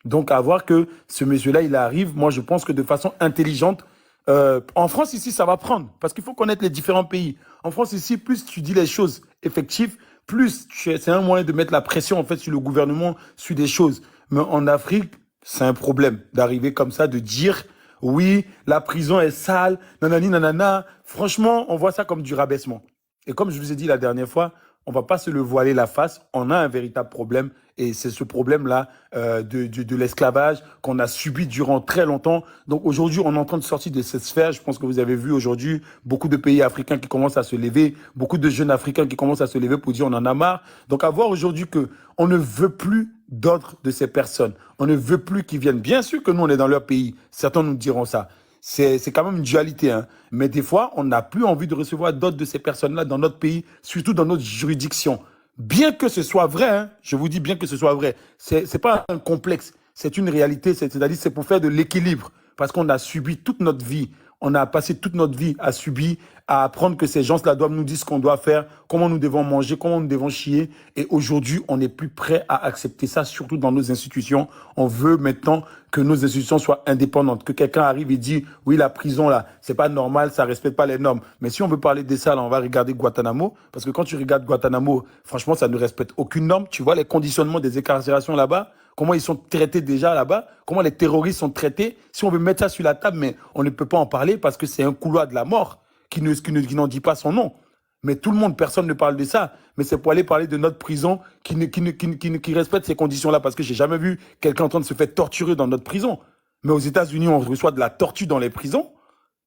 Donc, à voir que ce monsieur-là, il arrive, moi, je pense que de façon intelligente, en France, ici, ça va prendre. Parce qu'il faut connaître les différents pays. En France, ici, plus tu dis les choses effectives, plus c'est un moyen de mettre la pression, en fait, sur le gouvernement, sur des choses. Mais en Afrique, c'est un problème d'arriver comme ça, de dire, oui, la prison est sale, nanani, nanana. Franchement, on voit ça comme du rabaissement. Et comme je vous ai dit la dernière fois, on va pas se le voiler la face. On a un véritable problème. Et c'est ce problème-là de l'esclavage qu'on a subi durant très longtemps. Donc aujourd'hui, on est en train de sortir de cette sphère. Je pense que vous avez vu aujourd'hui beaucoup de pays africains qui commencent à se lever, beaucoup de jeunes africains qui commencent à se lever pour dire on en a marre. Donc à voir aujourd'hui que on ne veut plus d'ordre de ces personnes. On ne veut plus qu'ils viennent. Bien sûr que nous, on est dans leur pays. Certains nous diront ça. C'est quand même une dualité. Hein. Mais des fois, on n'a plus envie de recevoir d'autres de ces personnes-là dans notre pays, surtout dans notre juridiction. Bien que ce soit vrai, hein, je vous dis bien que ce soit vrai, c'est pas un complexe, c'est une réalité, c'est-à-dire c'est pour faire de l'équilibre, parce qu'on a subi toute notre vie, on a passé toute notre vie à subir, à apprendre que ces gens-là doivent nous dire ce qu'on doit faire, comment nous devons manger, comment nous devons chier, et aujourd'hui, on n'est plus prêt à accepter ça, surtout dans nos institutions. On veut maintenant que nos institutions soient indépendantes, que quelqu'un arrive et dit, oui, la prison, là, c'est pas normal, ça respecte pas les normes. Mais si on veut parler de ça, là, on va regarder Guantanamo, parce que quand tu regardes Guantanamo, franchement, ça ne respecte aucune norme. Tu vois les conditionnements des incarcérations là-bas, comment ils sont traités déjà là-bas, comment les terroristes sont traités. Si on veut mettre ça sur la table, mais on ne peut pas en parler parce que c'est un couloir de la mort qui n'en dit pas son nom. Mais tout le monde, personne ne parle de ça. Mais c'est pour aller parler de notre prison qui respecte ces conditions-là. Parce que j'ai jamais vu quelqu'un en train de se faire torturer dans notre prison. Mais aux États-Unis, on reçoit de la torture dans les prisons.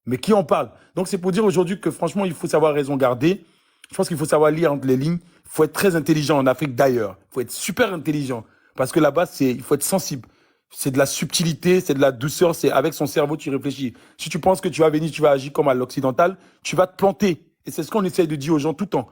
Mais qui en parle? Donc c'est pour dire aujourd'hui que franchement, il faut savoir raison garder. Je pense qu'il faut savoir lire entre les lignes. Il faut être très intelligent en Afrique d'ailleurs. Il faut être super intelligent. Parce que là-bas, il faut être sensible. C'est de la subtilité, c'est de la douceur, c'est avec son cerveau, tu réfléchis. Si tu penses que tu vas venir, tu vas agir comme à l'occidental, tu vas te planter. Et c'est ce qu'on essaye de dire aux gens tout le temps.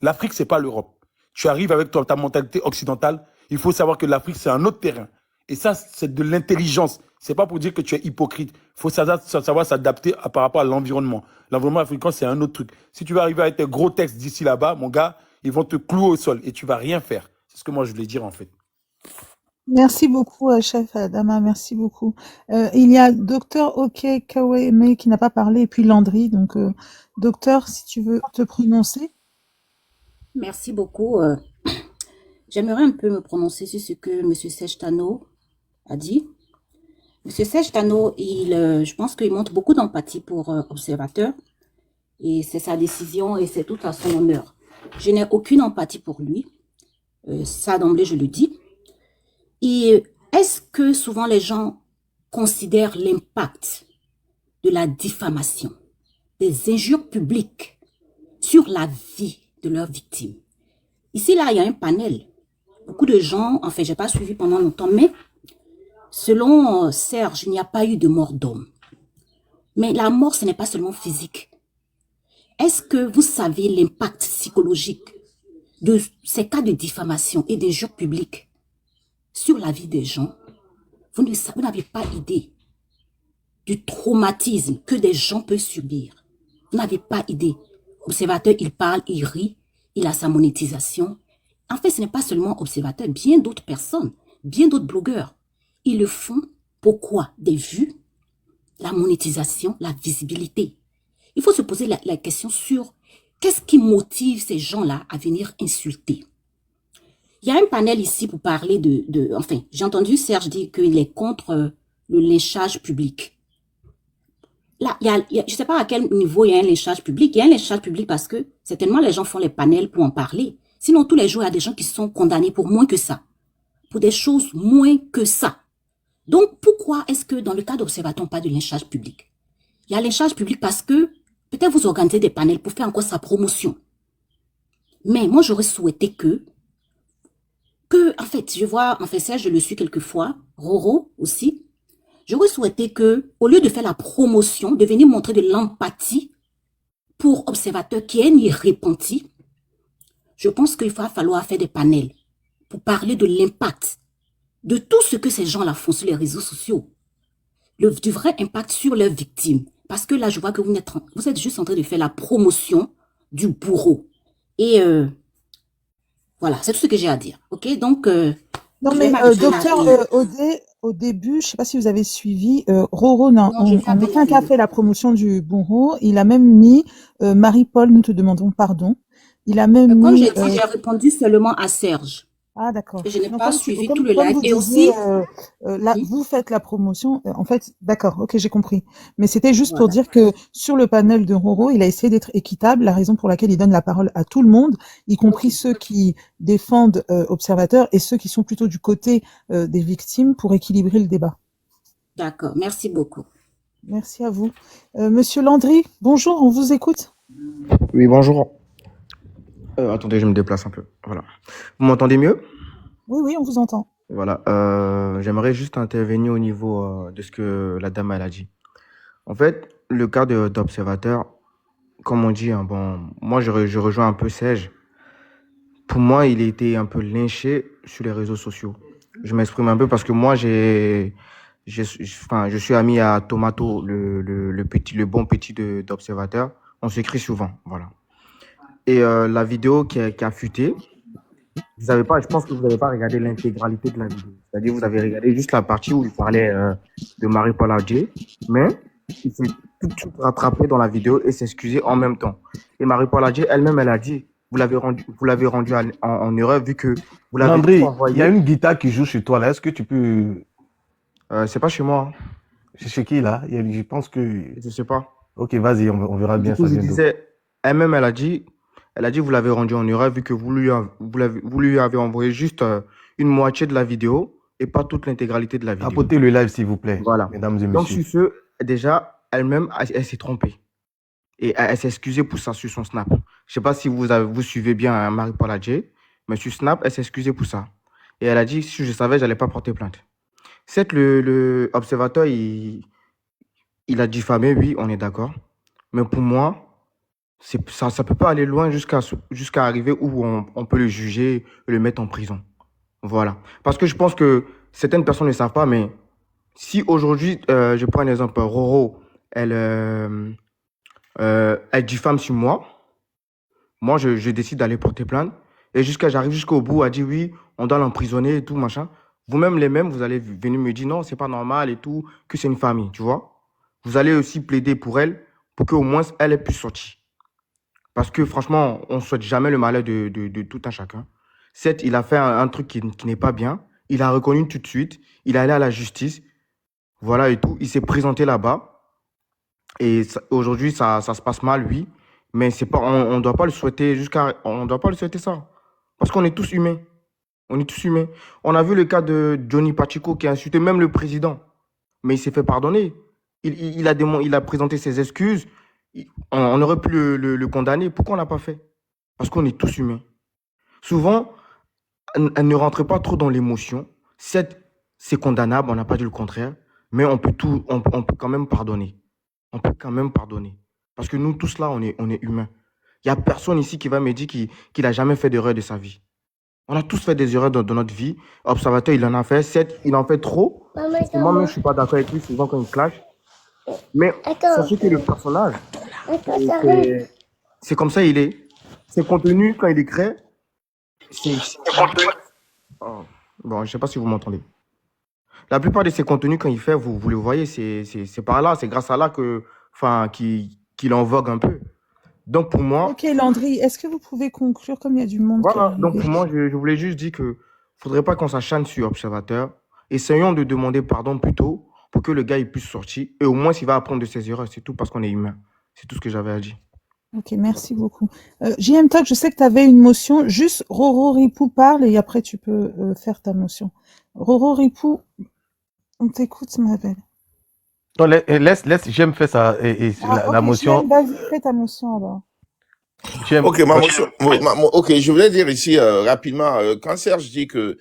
L'Afrique, c'est pas l'Europe. Tu arrives avec ta mentalité occidentale, il faut savoir que l'Afrique, c'est un autre terrain. Et ça, c'est de l'intelligence. C'est pas pour dire que tu es hypocrite. Il faut savoir s'adapter par rapport à l'environnement. L'environnement africain, c'est un autre truc. Si tu vas arriver avec tes gros textes d'ici là-bas, mon gars, ils vont te clouer au sol et tu vas rien faire. C'est ce que moi, je voulais dire, en fait. Merci beaucoup, chef Adama, merci beaucoup. Il y a docteur Ok Kaweme qui n'a pas parlé, et puis Landry. Donc, docteur, si tu veux te prononcer. Merci beaucoup. J'aimerais un peu me prononcer sur ce que M. Serge Tano a dit. M. Serge Tano, je pense qu'il montre beaucoup d'empathie pour Observateur. Et c'est sa décision et c'est tout à son honneur. Je n'ai aucune empathie pour lui. Ça, d'emblée, je le dis. Et est-ce que souvent les gens considèrent l'impact de la diffamation, des injures publiques sur la vie de leurs victimes? Ici, là, il y a un panel. Beaucoup de gens, en fait, je n'ai pas suivi pendant longtemps, mais selon Serge, il n'y a pas eu de mort d'homme. Mais la mort, ce n'est pas seulement physique. Est-ce que vous savez l'impact psychologique de ces cas de diffamation et d'injures publiques sur la vie des gens, vous n'avez pas idée du traumatisme que des gens peuvent subir. Vous n'avez pas idée. Observateur, il parle, il rit, il a sa monétisation. En fait, ce n'est pas seulement Observateur, bien d'autres personnes, bien d'autres blogueurs. Ils le font pourquoi? Des vues, la monétisation, la visibilité. Il faut se poser la question sur qu'est-ce qui motive ces gens-là à venir insulter. Il y a un panel ici pour parler enfin, j'ai entendu Serge dire qu'il est contre le lynchage public. Là, je ne sais pas à quel niveau il y a un lynchage public. Il y a un lynchage public parce que certainement les gens font les panels pour en parler. Sinon, tous les jours, il y a des gens qui sont condamnés pour moins que ça. Pour des choses moins que ça. Donc, pourquoi est-ce que dans le cas d'Observateur, on parle de lynchage public? Il y a lynchage public parce que peut-être vous organisez des panels pour faire encore sa promotion. Mais moi, j'aurais souhaité en fait, je vois, en fait, ça, je le suis quelquefois, Roro aussi, j'aurais souhaité que, au lieu de faire la promotion, de venir montrer de l'empathie pour Observateur qui est ni repenti, je pense qu'il va falloir faire des panels pour parler de l'impact de tout ce que ces gens-là font sur les réseaux sociaux. Du vrai impact sur leurs victimes. Parce que là, je vois que vous êtes juste en train de faire la promotion du bourreau. Et voilà, c'est tout ce que j'ai à dire. Ok, donc... Non, je vais mais m'arrêter là docteur et- Odé, au début, je sais pas si vous avez suivi, Roro n'a Non, je viens en de aucun cas finir. fait la promotion du bourreau. Il a même mis Marie-Paul, nous te demandons pardon. Il a même Comme mis j'ai dit, j'ai répondu seulement à Serge. ah d'accord. Et je n'ai Donc pas comme suivi tout le comme live. vous Et disiez, aussi... là Hmm, vous faites la promotion. En fait, d'accord, ok, j'ai compris. Mais c'était juste pour voilà. dire que sur le panel de Roro, il a essayé d'être équitable. La raison pour laquelle il donne la parole à tout le monde, y compris Ok, ceux qui défendent Observateur et ceux qui sont plutôt du côté des victimes pour équilibrer le débat. d'accord. Merci beaucoup. Merci à vous. Monsieur Landry, bonjour, on vous écoute. Oui, bonjour. Attendez, je me déplace un peu. Voilà. Vous m'entendez mieux? Oui, oui, on vous entend. Voilà. J'aimerais juste intervenir au niveau de ce que la dame elle a dit. En fait, le cas d'Observateur, comme on dit, hein, bon, moi je rejoins un peu Serge. Pour moi, il a été un peu lynché sur les réseaux sociaux. Je m'exprime un peu parce que moi, enfin, je suis ami à Tomato, le bon petit d'Observateur. On s'écrit souvent, voilà. Et la vidéo qui a fuité, vous avez pas, je pense que vous n'avez pas regardé l'intégralité de la vidéo. C'est-à-dire, vous avez regardé juste la partie où il parlait de Marie-Paul Adjé, mais il s'est tout de suite rattrapé dans la vidéo et s'excuser en même temps. Et Marie-Paul Adjé, elle-même, elle a dit, vous l'avez rendu en erreur vu que vous l'avez tout Landry, il y a envoyé. une guitare qui joue chez toi là. Est-ce que tu peux. C'est pas chez moi, hein. C'est chez qui là? Je pense que. Je sais pas. Ok, vas-y, on verra Du bien coup, ça je bientôt. disais, elle-même, elle a dit, vous l'avez rendu en erreur vu que vous lui avez envoyé juste une moitié de la vidéo et pas toute l'intégralité de la vidéo. Tapotez le live, s'il vous plaît, Voilà. mesdames et Donc, messieurs. sur ce, déjà, elle-même, elle s'est trompée. Et elle s'est excusée pour ça sur son Snap. Je sais pas si vous suivez bien hein, Marie-Paul Adjé, mais sur Snap, elle s'est excusée pour ça. Et elle a dit, si je savais, j'allais pas porter plainte. Certes, le observateur, il a diffamé, oui, on est d'accord. Mais pour moi, ça peut pas aller loin jusqu'à arriver où on peut le juger et le mettre en prison. Voilà. Parce que je pense que certaines personnes ne savent pas, mais si aujourd'hui, je prends un exemple, Roro, elle diffame sur moi, moi, je décide d'aller porter plainte, et j'arrive jusqu'au bout, à dire oui, on doit l'emprisonner et tout, machin. Vous-même, vous allez venir me dire non, c'est pas normal et tout, que c'est une famille, tu vois. Vous allez aussi plaider pour elle, pour qu'au moins elle ait pu sortir. Parce que franchement, on ne souhaite jamais le malheur de tout un chacun. Certes, il a fait un truc qui n'est pas bien. Il a reconnu tout de suite. Il est allé à la justice. Voilà et tout. Il s'est présenté là-bas. Et aujourd'hui, ça se passe mal, oui. Mais c'est pas, on ne doit pas le souhaiter on doit pas le souhaiter ça. Parce qu'on est tous humains. On est tous humains. On a vu le cas de Johnny Pacheco qui a insulté même le président. Mais il s'est fait pardonner. Il a présenté ses excuses. On aurait pu le condamner. Pourquoi on l'a pas fait? Parce qu'on est tous humains. Souvent, elle ne rentre pas trop dans l'émotion. Certes, c'est condamnable, on n'a pas dit le contraire, mais on peut quand même pardonner. On peut quand même pardonner. Parce que nous tous là, on est humains. Il n'y a personne ici qui va me dire qu'il n'a jamais fait d'erreur de sa vie. On a tous fait des erreurs dans notre vie. Observateur, il en a fait. Certes, il en fait trop. Et moi-même, je ne suis pas d'accord avec lui souvent quand il clash. Mais sachez que le personnage, c'est comme ça il est. Ses contenus, quand il écrit, c'est... Oh. Bon, je ne sais pas si vous m'entendez. La plupart de ses contenus, quand il fait, vous le voyez, c'est par là, c'est grâce à là qu'il en vogue un peu. Donc pour moi, Ok, Landry, est-ce que vous pouvez conclure comme il y a du monde qui est voilà. Donc arrivé? pour moi, je voulais juste dire que faudrait pas qu'on s'acharne sur Observateur. Essayons de demander pardon plus tôt pour que le gars il puisse sortir et au moins s'il va apprendre de ses erreurs. C'est tout parce qu'on est humain. C'est tout ce que j'avais à dire. Ok, merci beaucoup. JM Talk, je sais que tu avais une motion. Juste, Roro Ripou parle et après tu peux faire ta motion. Roro Ripou, on t'écoute, ma belle. Non, laisse J'aime faire ça et la Ok, motion. JM, vas-y, fais ta motion alors. J'aime. Ok, ma motion. Oui, ok, je voulais dire ici rapidement, quand Serge dit que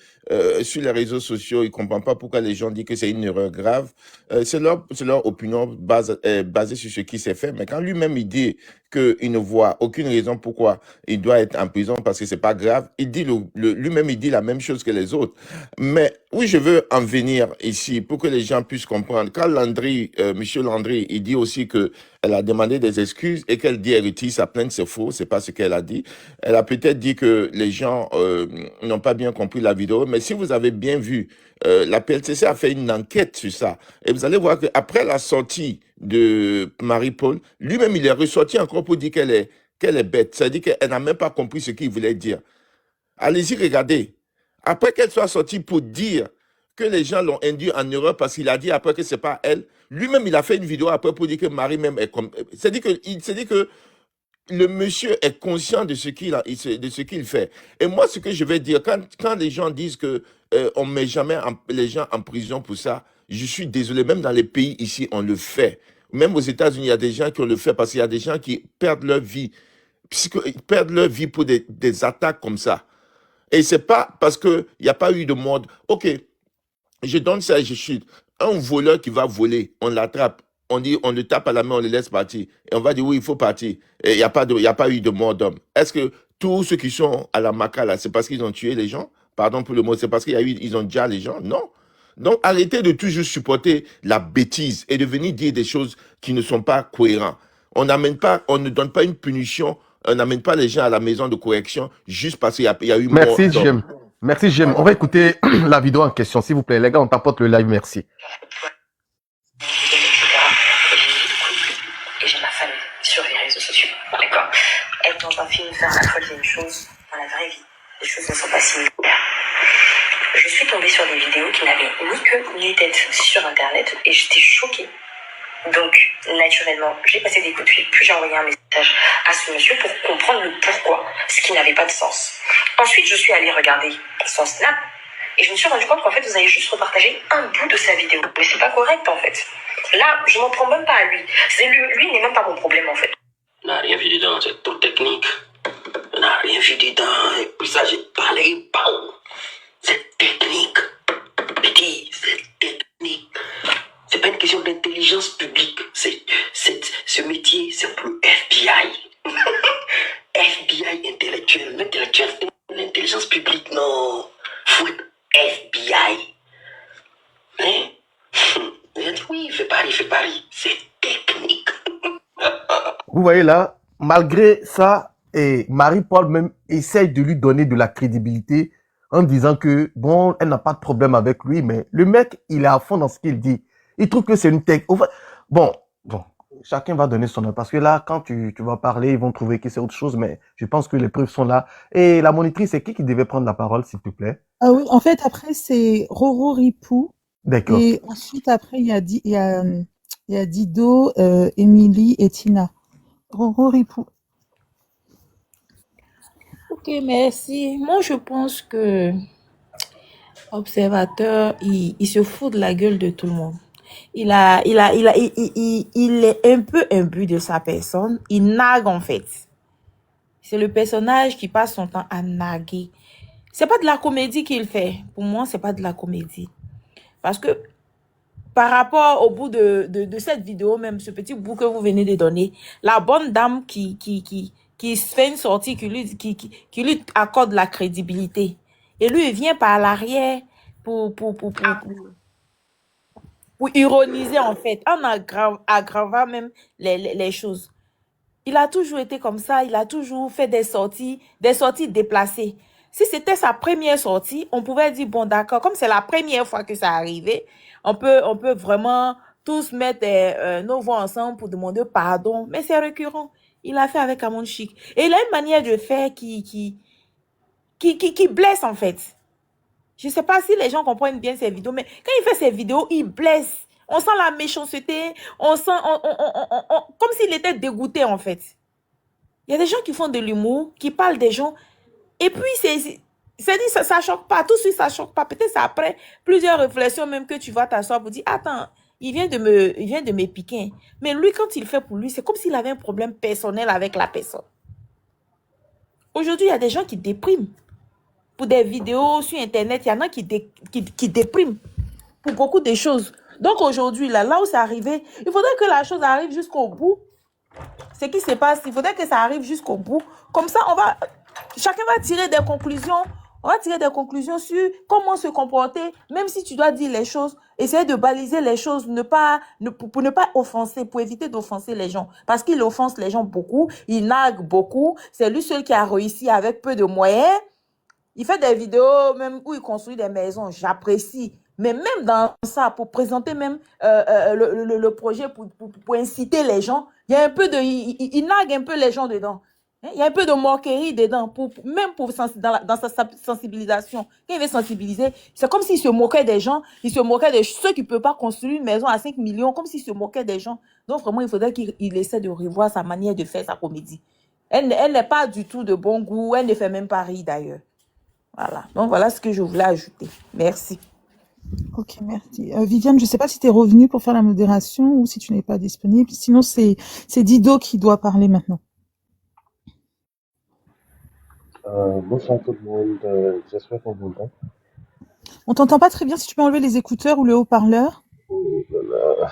sur les réseaux sociaux, il comprend pas pourquoi les gens disent que c'est une erreur grave, c'est leur opinion basée sur ce qui s'est fait. Mais quand lui-même il dit qu'il ne voit aucune raison pourquoi il doit être en prison parce que c'est pas grave, il dit lui-même il dit la même chose que les autres. Mais oui, je veux en venir ici pour que les gens puissent comprendre. Quand Landry, Monsieur Landry, il dit aussi que elle a demandé des excuses et qu'elle dit elle retire sa plainte, c'est faux, c'est pas ce qu'elle a dit. Elle a peut-être dit que les gens n'ont pas bien compris la vidéo, mais si vous avez bien vu, la PLCC a fait une enquête sur ça. Et vous allez voir qu'après la sortie de Marie-Paul, lui-même il est ressorti encore pour dire qu'elle est bête. C'est-à-dire qu'elle n'a même pas compris ce qu'il voulait dire. Allez-y, regardez. Après qu'elle soit sortie pour dire que les gens l'ont induit en erreur parce qu'il a dit après que c'est pas elle, lui-même il a fait une vidéo après pour dire que Marie même est comme... C'est-à-dire que le monsieur est conscient de ce qu'il fait. Et moi, ce que je vais dire, quand les gens disent que on met jamais les gens en prison pour ça, je suis désolé, même dans les pays ici, on le fait. Même aux États-Unis, il y a des gens qui ont le fait parce qu'il y a des gens qui perdent leur vie, perdent leur vie pour des attaques comme ça. Et c'est pas parce qu'il n'y a pas eu de mode. Ok, je donne ça et je chute. Un voleur qui va voler, on l'attrape. On dit, on le tape à la main, on le laisse partir. Et on va dire, oui, il faut partir. Et il n'y a pas eu de mort d'homme. Est-ce que tous ceux qui sont à la Maca, là, c'est parce qu'ils ont tué les gens? Pardon pour le mot, c'est parce ils ont déjà les gens? Non. Donc, arrêtez de toujours supporter la bêtise et de venir dire des choses qui ne sont pas cohérentes. On ne donne pas une punition, on n'amène pas les gens à la maison de correction juste parce qu'il y a eu mort Merci, d'homme. J'aime. Merci, J'aime. On va écouter la vidéo en question, s'il vous plaît. Les gars, on tapote le live, merci. Et j'ai ma famille sur les réseaux sociaux. D'accord. Être dans un film, faire la folle, c'est une chose. Dans la vraie vie, les choses ne sont pas similaires. Je suis tombée sur des vidéos qui n'avaient ni queue ni tête sur Internet et j'étais choquée. Donc, naturellement, j'ai passé des coups de fil, puis j'ai envoyé un message à ce monsieur pour comprendre le pourquoi, ce qui n'avait pas de sens. Ensuite, je suis allée regarder son Snap et je me suis rendu compte qu'en fait, vous avez juste repartagé un bout de sa vidéo. Mais c'est pas correct, en fait. Là, je m'en prends même pas à lui. Lui n'est même pas mon problème, en fait. On n'a rien vu dedans, c'est tout technique. On n'a rien vu dedans, et puis ça, j'ai parlé, c'est technique. Petit, c'est technique. C'est pas une question d'intelligence publique. Ce métier, c'est pour FBI. FBI intellectuel. L'intellectuel, l'intelligence publique, non. Faut être FBI. Hein? Il a dit oui, fais Paris. C'est technique. Vous voyez là, malgré ça, et Marie-Paul même essaye de lui donner de la crédibilité en disant que, bon, elle n'a pas de problème avec lui, mais le mec, il est à fond dans ce qu'il dit. Il trouve que c'est une tech. Bon, chacun va donner son avis. Parce que là, quand tu vas parler, ils vont trouver que c'est autre chose, mais je pense que les preuves sont là. Et la monitrice, c'est qui devait prendre la parole, s'il te plaît? Ah oui, en fait, après, c'est Roro Ripou. D'accord. Et ensuite, après, il y a Dido, Émilie et Tina. Roro Ripou. Ok, merci. Moi, je pense que Observateur, il se fout de la gueule de tout le monde. Il est un peu imbu de sa personne. Il nague, en fait. C'est le personnage qui passe son temps à naguer. C'est pas de la comédie qu'il fait. Pour moi, c'est pas de la comédie. Parce que par rapport au bout de cette vidéo, même ce petit bout que vous venez de donner, la bonne dame qui se fait une sortie, qui lui accorde la crédibilité. Et lui, il vient par l'arrière pour ironiser, en fait, en aggravant même les choses. Il a toujours été comme ça, il a toujours fait des sorties déplacées. Si c'était sa première sortie, on pouvait dire, bon, d'accord, comme c'est la première fois que ça arrivait, on peut vraiment tous mettre nos voix ensemble pour demander pardon, mais c'est récurrent. Il l'a fait avec Amon Chic. Et il a une manière de faire qui blesse, en fait. Je ne sais pas si les gens comprennent bien ses vidéos, mais quand il fait ses vidéos, il blesse. On sent la méchanceté, on sent comme s'il était dégoûté, en fait. Il y a des gens qui font de l'humour, qui parlent des gens, et puis ça choque pas. Tout de suite, ça choque pas. Peut-être c'est après plusieurs réflexions même que tu vas t'asseoir pour dire, attends, il vient de me piquer. Mais lui, quand il fait pour lui, c'est comme s'il avait un problème personnel avec la personne. Aujourd'hui, il y a des gens qui dépriment. Pour des vidéos sur Internet, il y en a qui dépriment pour beaucoup de choses. Donc aujourd'hui, là où c'est arrivé, il faudrait que la chose arrive jusqu'au bout. Ce qui se passe, il faudrait que ça arrive jusqu'au bout. Comme ça, chacun va tirer des conclusions. On va tirer des conclusions sur comment se comporter, même si tu dois dire les choses, essayer de baliser les choses, pour ne pas offenser, pour éviter d'offenser les gens. Parce qu'il offense les gens beaucoup, il nargue beaucoup. C'est lui seul qui a réussi avec peu de moyens. Il fait des vidéos même où il construit des maisons, j'apprécie. Mais même dans ça, pour présenter même le projet, pour inciter les gens, il y a un peu il nargue un peu les gens dedans. Il y a un peu de moquerie dedans, même dans sa sensibilisation. Quand il veut sensibiliser, c'est comme s'il se moquait des gens, il se moquait de ceux qui ne peuvent pas construire une maison à 5 millions, comme s'il se moquait des gens. Donc vraiment, il faudrait qu'il essaie de revoir sa manière de faire sa comédie. Elle n'est pas du tout de bon goût, elle ne fait même pas rire d'ailleurs. Voilà. Donc, voilà ce que je voulais ajouter. Merci. Ok, merci. Viviane, je ne sais pas si tu es revenue pour faire la modération ou si tu n'es pas disponible. Sinon, c'est Dido qui doit parler maintenant. Bonsoir tout le monde, j'espère qu'on m'entend. On t'entend pas très bien, si tu peux enlever les écouteurs ou le haut-parleur. Voilà.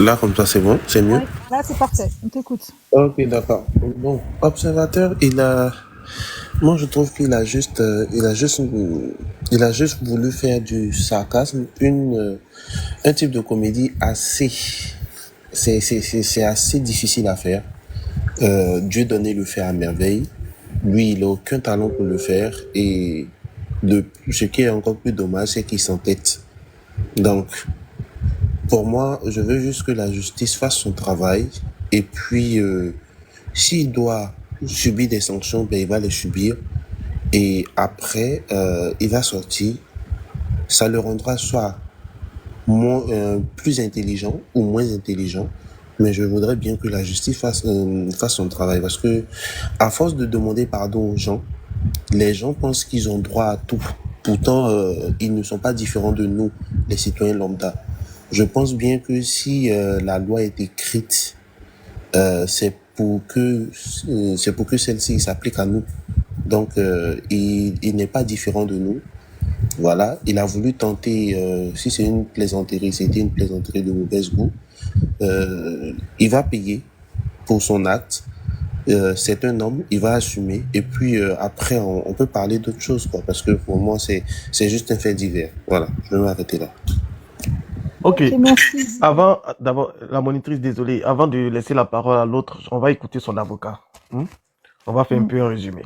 Là, comme ça, c'est bon, c'est mieux. Ouais, là, c'est parfait, on t'écoute. Ok, d'accord. Bon, observateur, moi je trouve qu'il a juste voulu faire du sarcasme, un type de comédie c'est assez difficile à faire. Dieu donné le fait à merveille. Lui, il n'a aucun talent pour le faire. Et ce qui est encore plus dommage, c'est qu'il s'entête. Donc, pour moi, je veux juste que la justice fasse son travail. Et puis, s'il doit subir des sanctions, ben, il va les subir. Et après, il va sortir. Ça le rendra soit plus intelligent ou moins intelligent. Mais je voudrais bien que la justice fasse son travail. Parce que, à force de demander pardon aux gens, les gens pensent qu'ils ont droit à tout. Pourtant, ils ne sont pas différents de nous, les citoyens lambda. Je pense bien que si la loi est écrite, c'est pour que celle-ci s'applique à nous. Donc, il n'est pas différent de nous. Voilà, il a voulu tenter, si c'est une plaisanterie, c'était une plaisanterie de mauvaise goût. Il va payer pour son acte. C'est un homme, il va assumer. Et puis après, on peut parler d'autre chose, quoi, parce que pour moi, c'est juste un fait divers. Voilà, je vais m'arrêter là. Ok. Merci. Avant, d'abord, la monitrice, désolée, avant de laisser la parole à l'autre, on va écouter son avocat. On va faire un peu un résumé.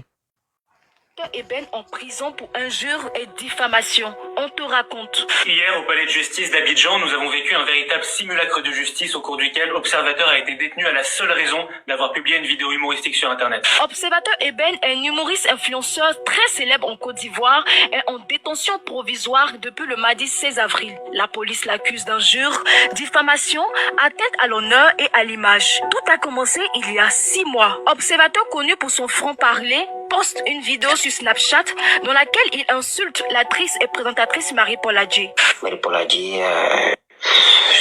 Eben en prison pour injure et diffamation. On te raconte. Hier, au palais de justice d'Abidjan, nous avons vécu un véritable simulacre de justice au cours duquel Observateur a été détenu à la seule raison d'avoir publié une vidéo humoristique sur Internet. Observateur Eben est un humoriste influenceur très célèbre en Côte d'Ivoire et en détention provisoire depuis le mardi 16 avril. La police l'accuse d'injure, diffamation, atteinte à l'honneur et à l'image. Tout a commencé il y a 6 mois. Observateur connu pour son franc-parler poste une vidéo sur Snapchat dans laquelle il insulte l'actrice et présentatrice Marie-Paul Adjei. Marie-Paul Adjei,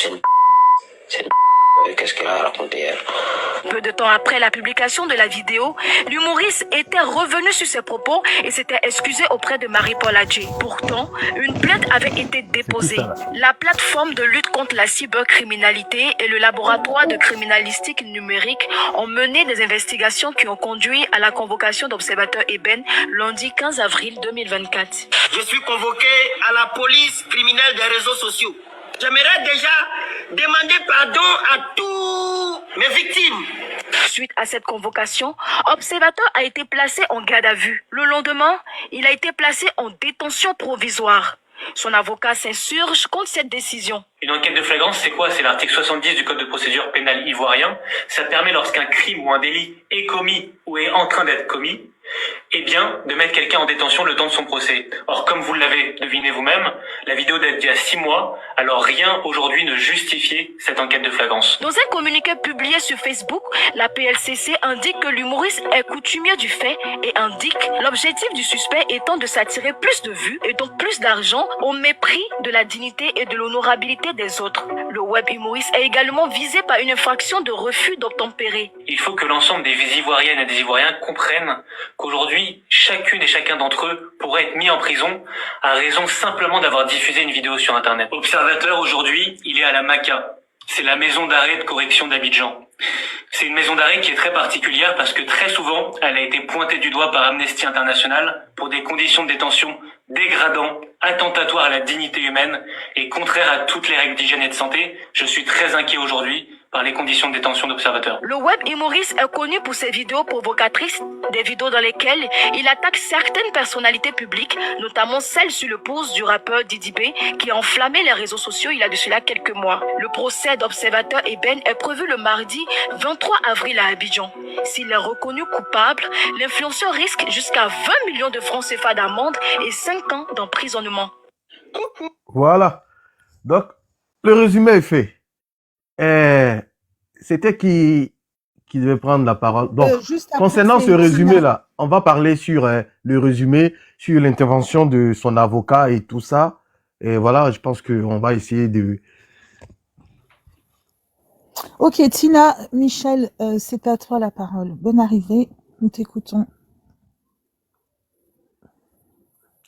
c'est une Qu'est-ce qu'elle a raconté, elle? Peu de temps après la publication de la vidéo, l'humoriste était revenu sur ses propos et s'était excusé auprès de Marie-Paul Adjei. Pourtant, une plainte avait été déposée. La plateforme de lutte contre la cybercriminalité et le laboratoire de criminalistique numérique ont mené des investigations qui ont conduit à la convocation d'Observateur Eben lundi 15 avril 2024. Je suis convoqué à la police criminelle des réseaux sociaux. J'aimerais déjà demander pardon à tous mes victimes. Suite à cette convocation, Observateur a été placé en garde à vue. Le lendemain, il a été placé en détention provisoire. Son avocat s'insurge contre cette décision. Une enquête de flagrance, c'est quoi? C'est l'article 70 du Code de procédure pénale ivoirien. Ça permet, lorsqu'un crime ou un délit est commis ou est en train d'être commis, eh bien, de mettre quelqu'un en détention le temps de son procès. Or, comme vous l'avez deviné vous-même, la vidéo date d'il y a 6 mois, alors rien aujourd'hui ne justifiait cette enquête de flagrance. Dans un communiqué publié sur Facebook, la PLCC indique que l'humoriste est coutumier du fait et indique l'objectif du suspect étant de s'attirer plus de vues et donc plus d'argent au mépris de la dignité et de l'honorabilité des autres. Le web humoriste est également visé par une infraction de refus d'obtempérer. Il faut que l'ensemble des Ivoiriennes et des Ivoiriens comprennent qu'aujourd'hui, chacune et chacun d'entre eux pourrait être mis en prison à raison simplement d'avoir diffusé une vidéo sur Internet. Observateur, aujourd'hui, il est à la MACA. C'est la maison d'arrêt de correction d'Abidjan. C'est une maison d'arrêt qui est très particulière parce que très souvent, elle a été pointée du doigt par Amnesty International pour des conditions de détention dégradant, attentatoire à la dignité humaine et contraire à toutes les règles d'hygiène et de santé. Je suis très inquiet aujourd'hui par les conditions de détention d'Observateur. Le web humoriste est connu pour ses vidéos provocatrices, des vidéos dans lesquelles il attaque certaines personnalités publiques, notamment celle sur le pouce du rappeur Didi B, qui a enflammé les réseaux sociaux il y a de cela quelques mois. Le procès d'Observateur Eben est prévu le mardi 23 avril à Abidjan. S'il est reconnu coupable, l'influenceur risque jusqu'à 20 millions de francs CFA d'amende et 5 ans d'emprisonnement. Voilà. Donc, le résumé est fait. C'était qui devait prendre la parole. Donc, Juste après, concernant c'est ce Tina. résumé-là, on va parler sur le résumé, sur l'intervention de son avocat et tout ça. Et voilà, je pense qu'on va essayer de... Ok, Tina, Michel, c'est à toi la parole. Bonne arrivée, nous t'écoutons.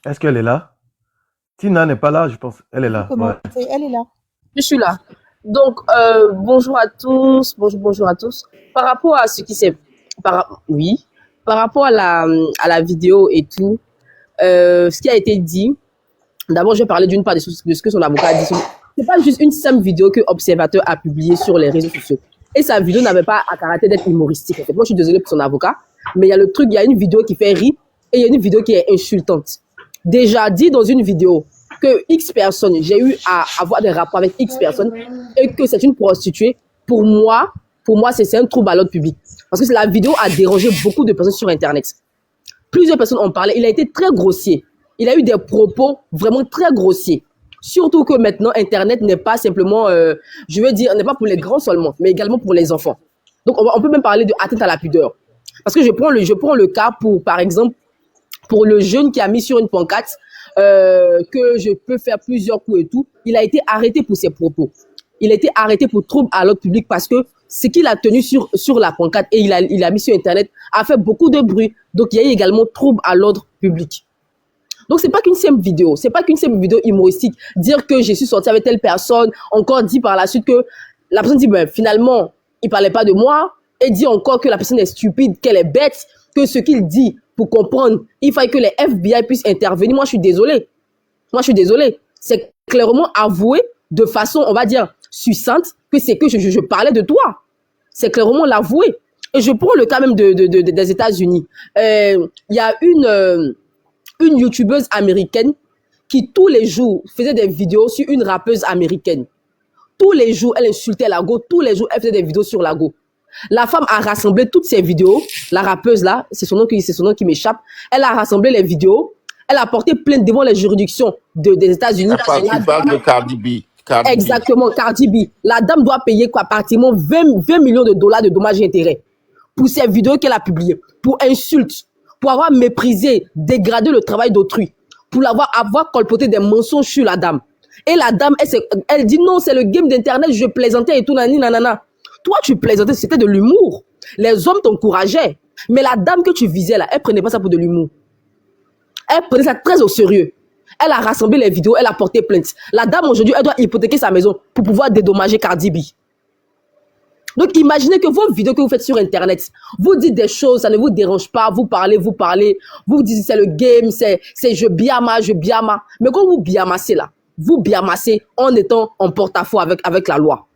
Est-ce qu'elle est là? Tina n'est pas là, je pense. Elle est là. Comment Ouais. Elle est là. Je suis là. Donc, bonjour à tous. Bonjour à tous. Par rapport à ce qui s'est... Oui. Par rapport à la vidéo et tout, ce qui a été dit, d'abord, je vais parler d'une part de ce que son avocat a dit. C'est pas juste une simple vidéo que Observateur a publiée sur les réseaux sociaux. Et sa vidéo n'avait pas à caractère d'être humoristique. En fait. Moi, je suis désolée pour son avocat, mais il y a le truc, il y a une vidéo qui fait rire et il y a une vidéo qui est insultante. Déjà dit dans une vidéo que X personnes, j'ai eu à avoir des rapports avec X personnes et que c'est une prostituée, pour moi, c'est un trouble à l'ordre public. Parce que la vidéo a dérangé beaucoup de personnes sur Internet. Plusieurs personnes en parlaient. Il a été très grossier. Il a eu des propos vraiment très grossiers. Surtout que maintenant, Internet n'est pas simplement, je veux dire, n'est pas pour les grands seulement, mais également pour les enfants. Donc, on peut même parler de atteinte à la pudeur. Parce que je prends le cas pour, par exemple, pour le jeune qui a mis sur une pancarte que je peux faire plusieurs coups et tout, il a été arrêté pour ses propos. Il a été arrêté pour trouble à l'ordre public parce que ce qu'il a tenu sur la pancarte et il a mis sur Internet a fait beaucoup de bruit. Donc, il y a eu également trouble à l'ordre public. Donc, c'est pas qu'une simple vidéo. C'est pas qu'une simple vidéo humoristique. Dire que je suis sorti avec telle personne, encore dit par la suite que la personne dit, ben, finalement, il parlait pas de moi, et dit encore que la personne est stupide, qu'elle est bête, que ce qu'il dit, pour comprendre, il faille que les FBI puissent intervenir. Moi, je suis désolé. C'est clairement avoué de façon, on va dire, succincte, que c'est que je parlais de toi. C'est clairement l'avouer. Et je prends le cas même des États-Unis. Il y a une youtubeuse américaine qui tous les jours faisait des vidéos sur une rappeuse américaine. Tous les jours, elle insultait la go. Tous les jours, elle faisait des vidéos sur la go. La femme a rassemblé toutes ces vidéos. La rappeuse là, c'est son nom qui m'échappe. Elle a rassemblé les vidéos. Elle a porté plainte devant les juridictions des États-Unis. Tu parles de Cardi B. Exactement, Cardi B. La dame doit payer quoi, pratiquement 20 millions de dollars de dommages et intérêts pour ces vidéos qu'elle a publiées, pour insultes, pour avoir méprisé, dégradé le travail d'autrui, pour avoir colporté des mensonges sur la dame. Et la dame, elle dit non, c'est le game d'Internet, je plaisantais et tout, nanana. Toi, tu plaisantais, c'était de l'humour. Les hommes t'encourageaient. Mais la dame que tu visais là, elle prenait pas ça pour de l'humour. Elle prenait ça très au sérieux. Elle a rassemblé les vidéos, elle a porté plainte. La dame aujourd'hui, elle doit hypothéquer sa maison pour pouvoir dédommager Cardi B. Donc imaginez que vos vidéos que vous faites sur Internet, vous dites des choses, ça ne vous dérange pas, vous parlez, vous dites c'est le game, c'est je biama. Mais quand vous biamassez là, vous biamassez en étant en porte-à-faux avec la loi.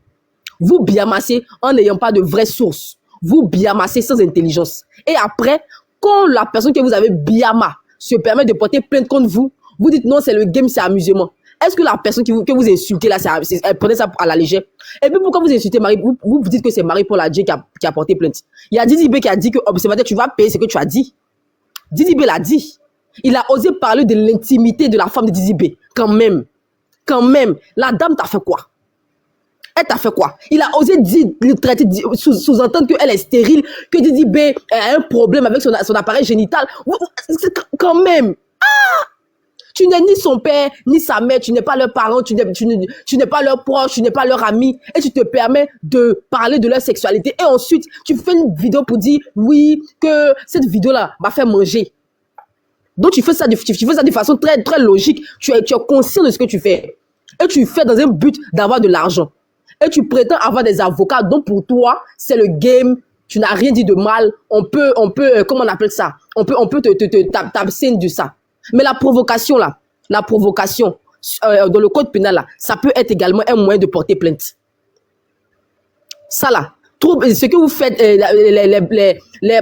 Vous biamassez en n'ayant pas de vraies sources. Vous biamassez sans intelligence. Et après, quand la personne que vous avez biama se permet de porter plainte contre vous, vous dites non, c'est le game, c'est amusement. Est-ce que la personne que vous insultez là, elle prenait ça à la légère? Et puis pourquoi vous insultez Marie? Vous dites que c'est Marie-Paul Adjei qui a porté plainte. Il y a Didi B qui a dit que observateur, tu vas payer ce que tu as dit. Didi B l'a dit. Il a osé parler de l'intimité de la femme de Didi B. Quand même. La dame t'a fait quoi? Elle t'a fait quoi? Il a osé sous-entendre qu'elle est stérile, que Didi B a un problème avec son appareil génital. Quand même. Tu n'es ni son père, ni sa mère, tu n'es pas leur parent, tu n'es pas leur proche, tu n'es pas leur ami, et tu te permets de parler de leur sexualité. Et ensuite, tu fais une vidéo pour dire, oui, que cette vidéo-là m'a fait manger. Donc, tu fais ça de façon très, très logique. Tu es conscient de ce que tu fais. Et tu fais dans un but d'avoir de l'argent. Et tu prétends avoir des avocats. Donc, pour toi, c'est le game. Tu n'as rien dit de mal. On peut, comment on appelle ça? On peut t'abstenir de ça. Mais la provocation là, dans le code pénal là, ça peut être également un moyen de porter plainte. Ça là, ce que vous faites,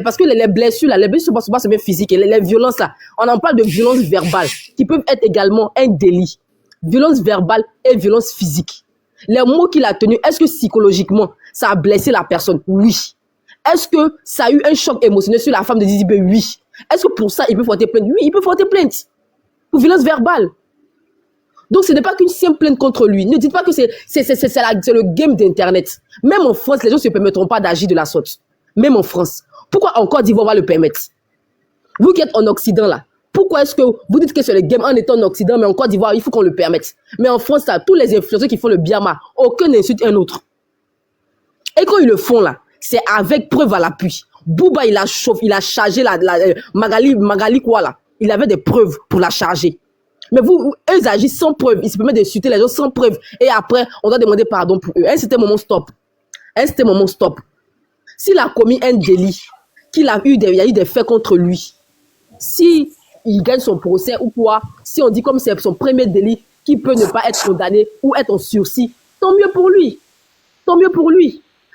parce que les blessures là, les blessures souvent c'est bien physique, et les violences là, on en parle de violences verbales, qui peuvent être également un délit. Violence verbale et violence physique. Les mots qu'il a tenus, est-ce que psychologiquement, ça a blessé la personne? Oui. Est-ce que ça a eu un choc émotionnel sur la femme de Didi B? Oui. Est-ce que pour ça, il peut porter plainte? Oui, il peut porter plainte. Pour violence verbale. Donc, ce n'est pas qu'une simple plainte contre lui. Ne dites pas que c'est le game d'Internet. Même en France, les gens ne se permettront pas d'agir de la sorte. Même en France. Pourquoi en Côte d'Ivoire on va le permettre? Vous qui êtes en Occident, là, pourquoi est-ce que vous dites que c'est le game en étant en Occident, mais en Côte d'Ivoire, il faut qu'on le permette? Mais en France, là, tous les influenceurs qui font le biama, aucun n'insulte un autre. Et quand ils le font, là, c'est avec preuve à l'appui. Bouba, il a chargé Magali quoi là. Il avait des preuves pour la charger. Mais eux, ils agissent sans preuve. Ils se permettent d'insulter les gens sans preuve. Et après, on doit demander pardon pour eux. C'était moment stop. S'il a commis un délit, il y a eu des faits contre lui, si il gagne son procès ou quoi, si on dit comme c'est son premier délit, qu'il peut ne pas être condamné ou être en sursis, tant mieux pour lui.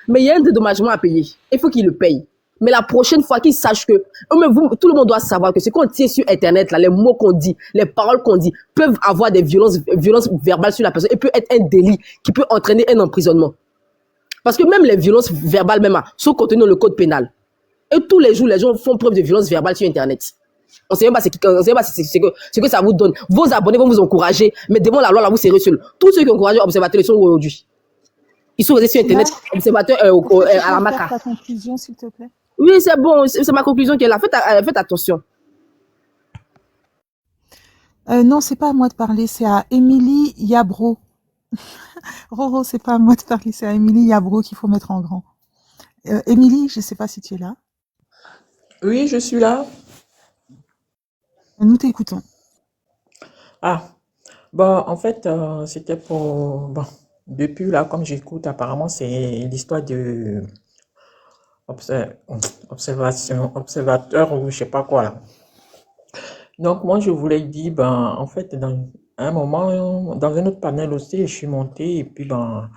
Mais il y a un dédommagement à payer. Il faut qu'il le paye. Mais la prochaine fois qu'il sache que, tout le monde doit savoir que ce qu'on tient sur Internet, là, les mots qu'on dit, les paroles qu'on dit, peuvent avoir des violences verbales sur la personne et peut être un délit qui peut entraîner un emprisonnement. Parce que même les violences verbales même, sont contenues dans le code pénal. Et tous les jours, les gens font preuve de violences verbales sur Internet. On ne sait même pas ce que ça vous donne. Vos abonnés vont vous encourager, mais devant la loi, là, vous serez seul. Tous ceux qui encouragent Observateur, ils sont aujourd'hui. Ils sont restés sur Internet, Observateur à la maca. Ta conclusion, s'il te plaît. Oui, c'est bon, c'est ma conclusion qui est là. Faites attention. Non, c'est pas à moi de parler, c'est à Émilie Yabro. Roro, c'est pas à moi de parler, c'est à Émilie Yabro qu'il faut mettre en grand. Émilie, je sais pas si tu es là. Oui, je suis là. Nous t'écoutons. Ah, bon, en fait, c'était pour... Bon, depuis là, comme j'écoute, apparemment, c'est l'histoire de observateur ou je sais pas quoi là. Donc, moi, je voulais dire, ben, en fait, dans un moment, dans un autre panel aussi, je suis monté et puis, ben,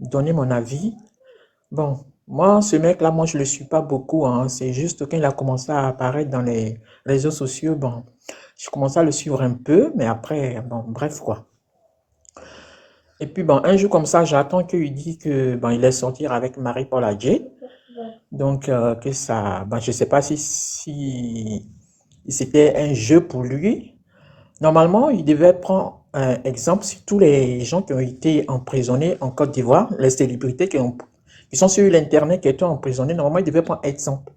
donner mon avis. Bon, moi, ce mec-là, moi, je le suis pas beaucoup, hein. C'est juste quand il a commencé à apparaître dans les réseaux sociaux, bon, je commençais à le suivre un peu, mais après, bon, bref, quoi. Et puis, bon, un jour comme ça, j'attends qu'il dit que, ben, il est sorti avec Marie-Paul Adjei. Donc, que ça, ben, je sais pas si c'était un jeu pour lui. Normalement, il devait prendre un exemple sur tous les gens qui ont été emprisonnés en Côte d'Ivoire, les célébrités qui sont sur l'Internet, qui étaient emprisonnés. Normalement, il devait prendre exemple.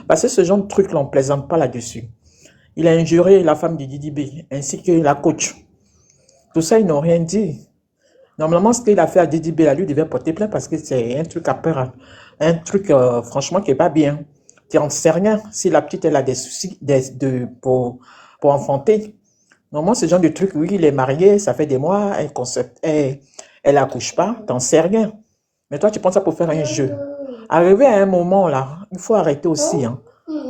Parce que ce genre de truc-là, on ne plaisante pas là-dessus. Il a injurié la femme de Didi B, ainsi que la coach. Tout ça, ils n'ont rien dit. Normalement, ce qu'il a fait à Didi Bella, lui devait porter plainte parce que c'est un truc à peur, un truc franchement qui est pas bien. Tu n'en sais rien. Si la petite elle a des soucis pour enfanter. Normalement, ce genre de truc, oui, il est marié, ça fait des mois, elle accouche pas, t'en sais rien. Mais toi, tu penses ça pour faire un jeu. Arrivé à un moment là, il faut arrêter aussi, hein,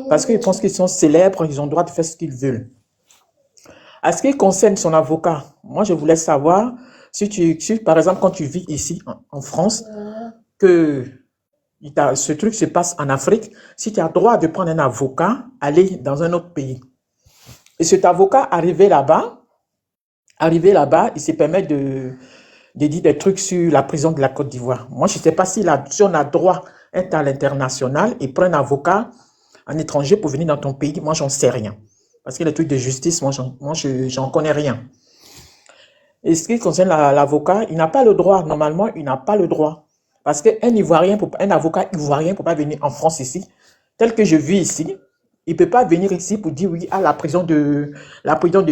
parce qu'ils pensent qu'ils sont célèbres, ils ont le droit de faire ce qu'ils veulent. À ce qui concerne son avocat, moi je voulais savoir si, par exemple quand tu vis ici en France, que ce truc se passe en Afrique, si tu as le droit de prendre un avocat, aller dans un autre pays. Et cet avocat arrivé là-bas, il se permet de dire des trucs sur la prison de la Côte d'Ivoire. Moi je ne sais pas si on a droit d'être à l'international et prendre un avocat en étranger pour venir dans ton pays. Moi j'en sais rien. Parce que les trucs de justice, moi, j'en connais rien. Et ce qui concerne l'avocat, il n'a pas le droit. Normalement, il n'a pas le droit. Parce qu'un avocat ivoirien ne peut pas venir en France ici. Tel que je vis ici, il ne peut pas venir ici pour dire oui, la prison de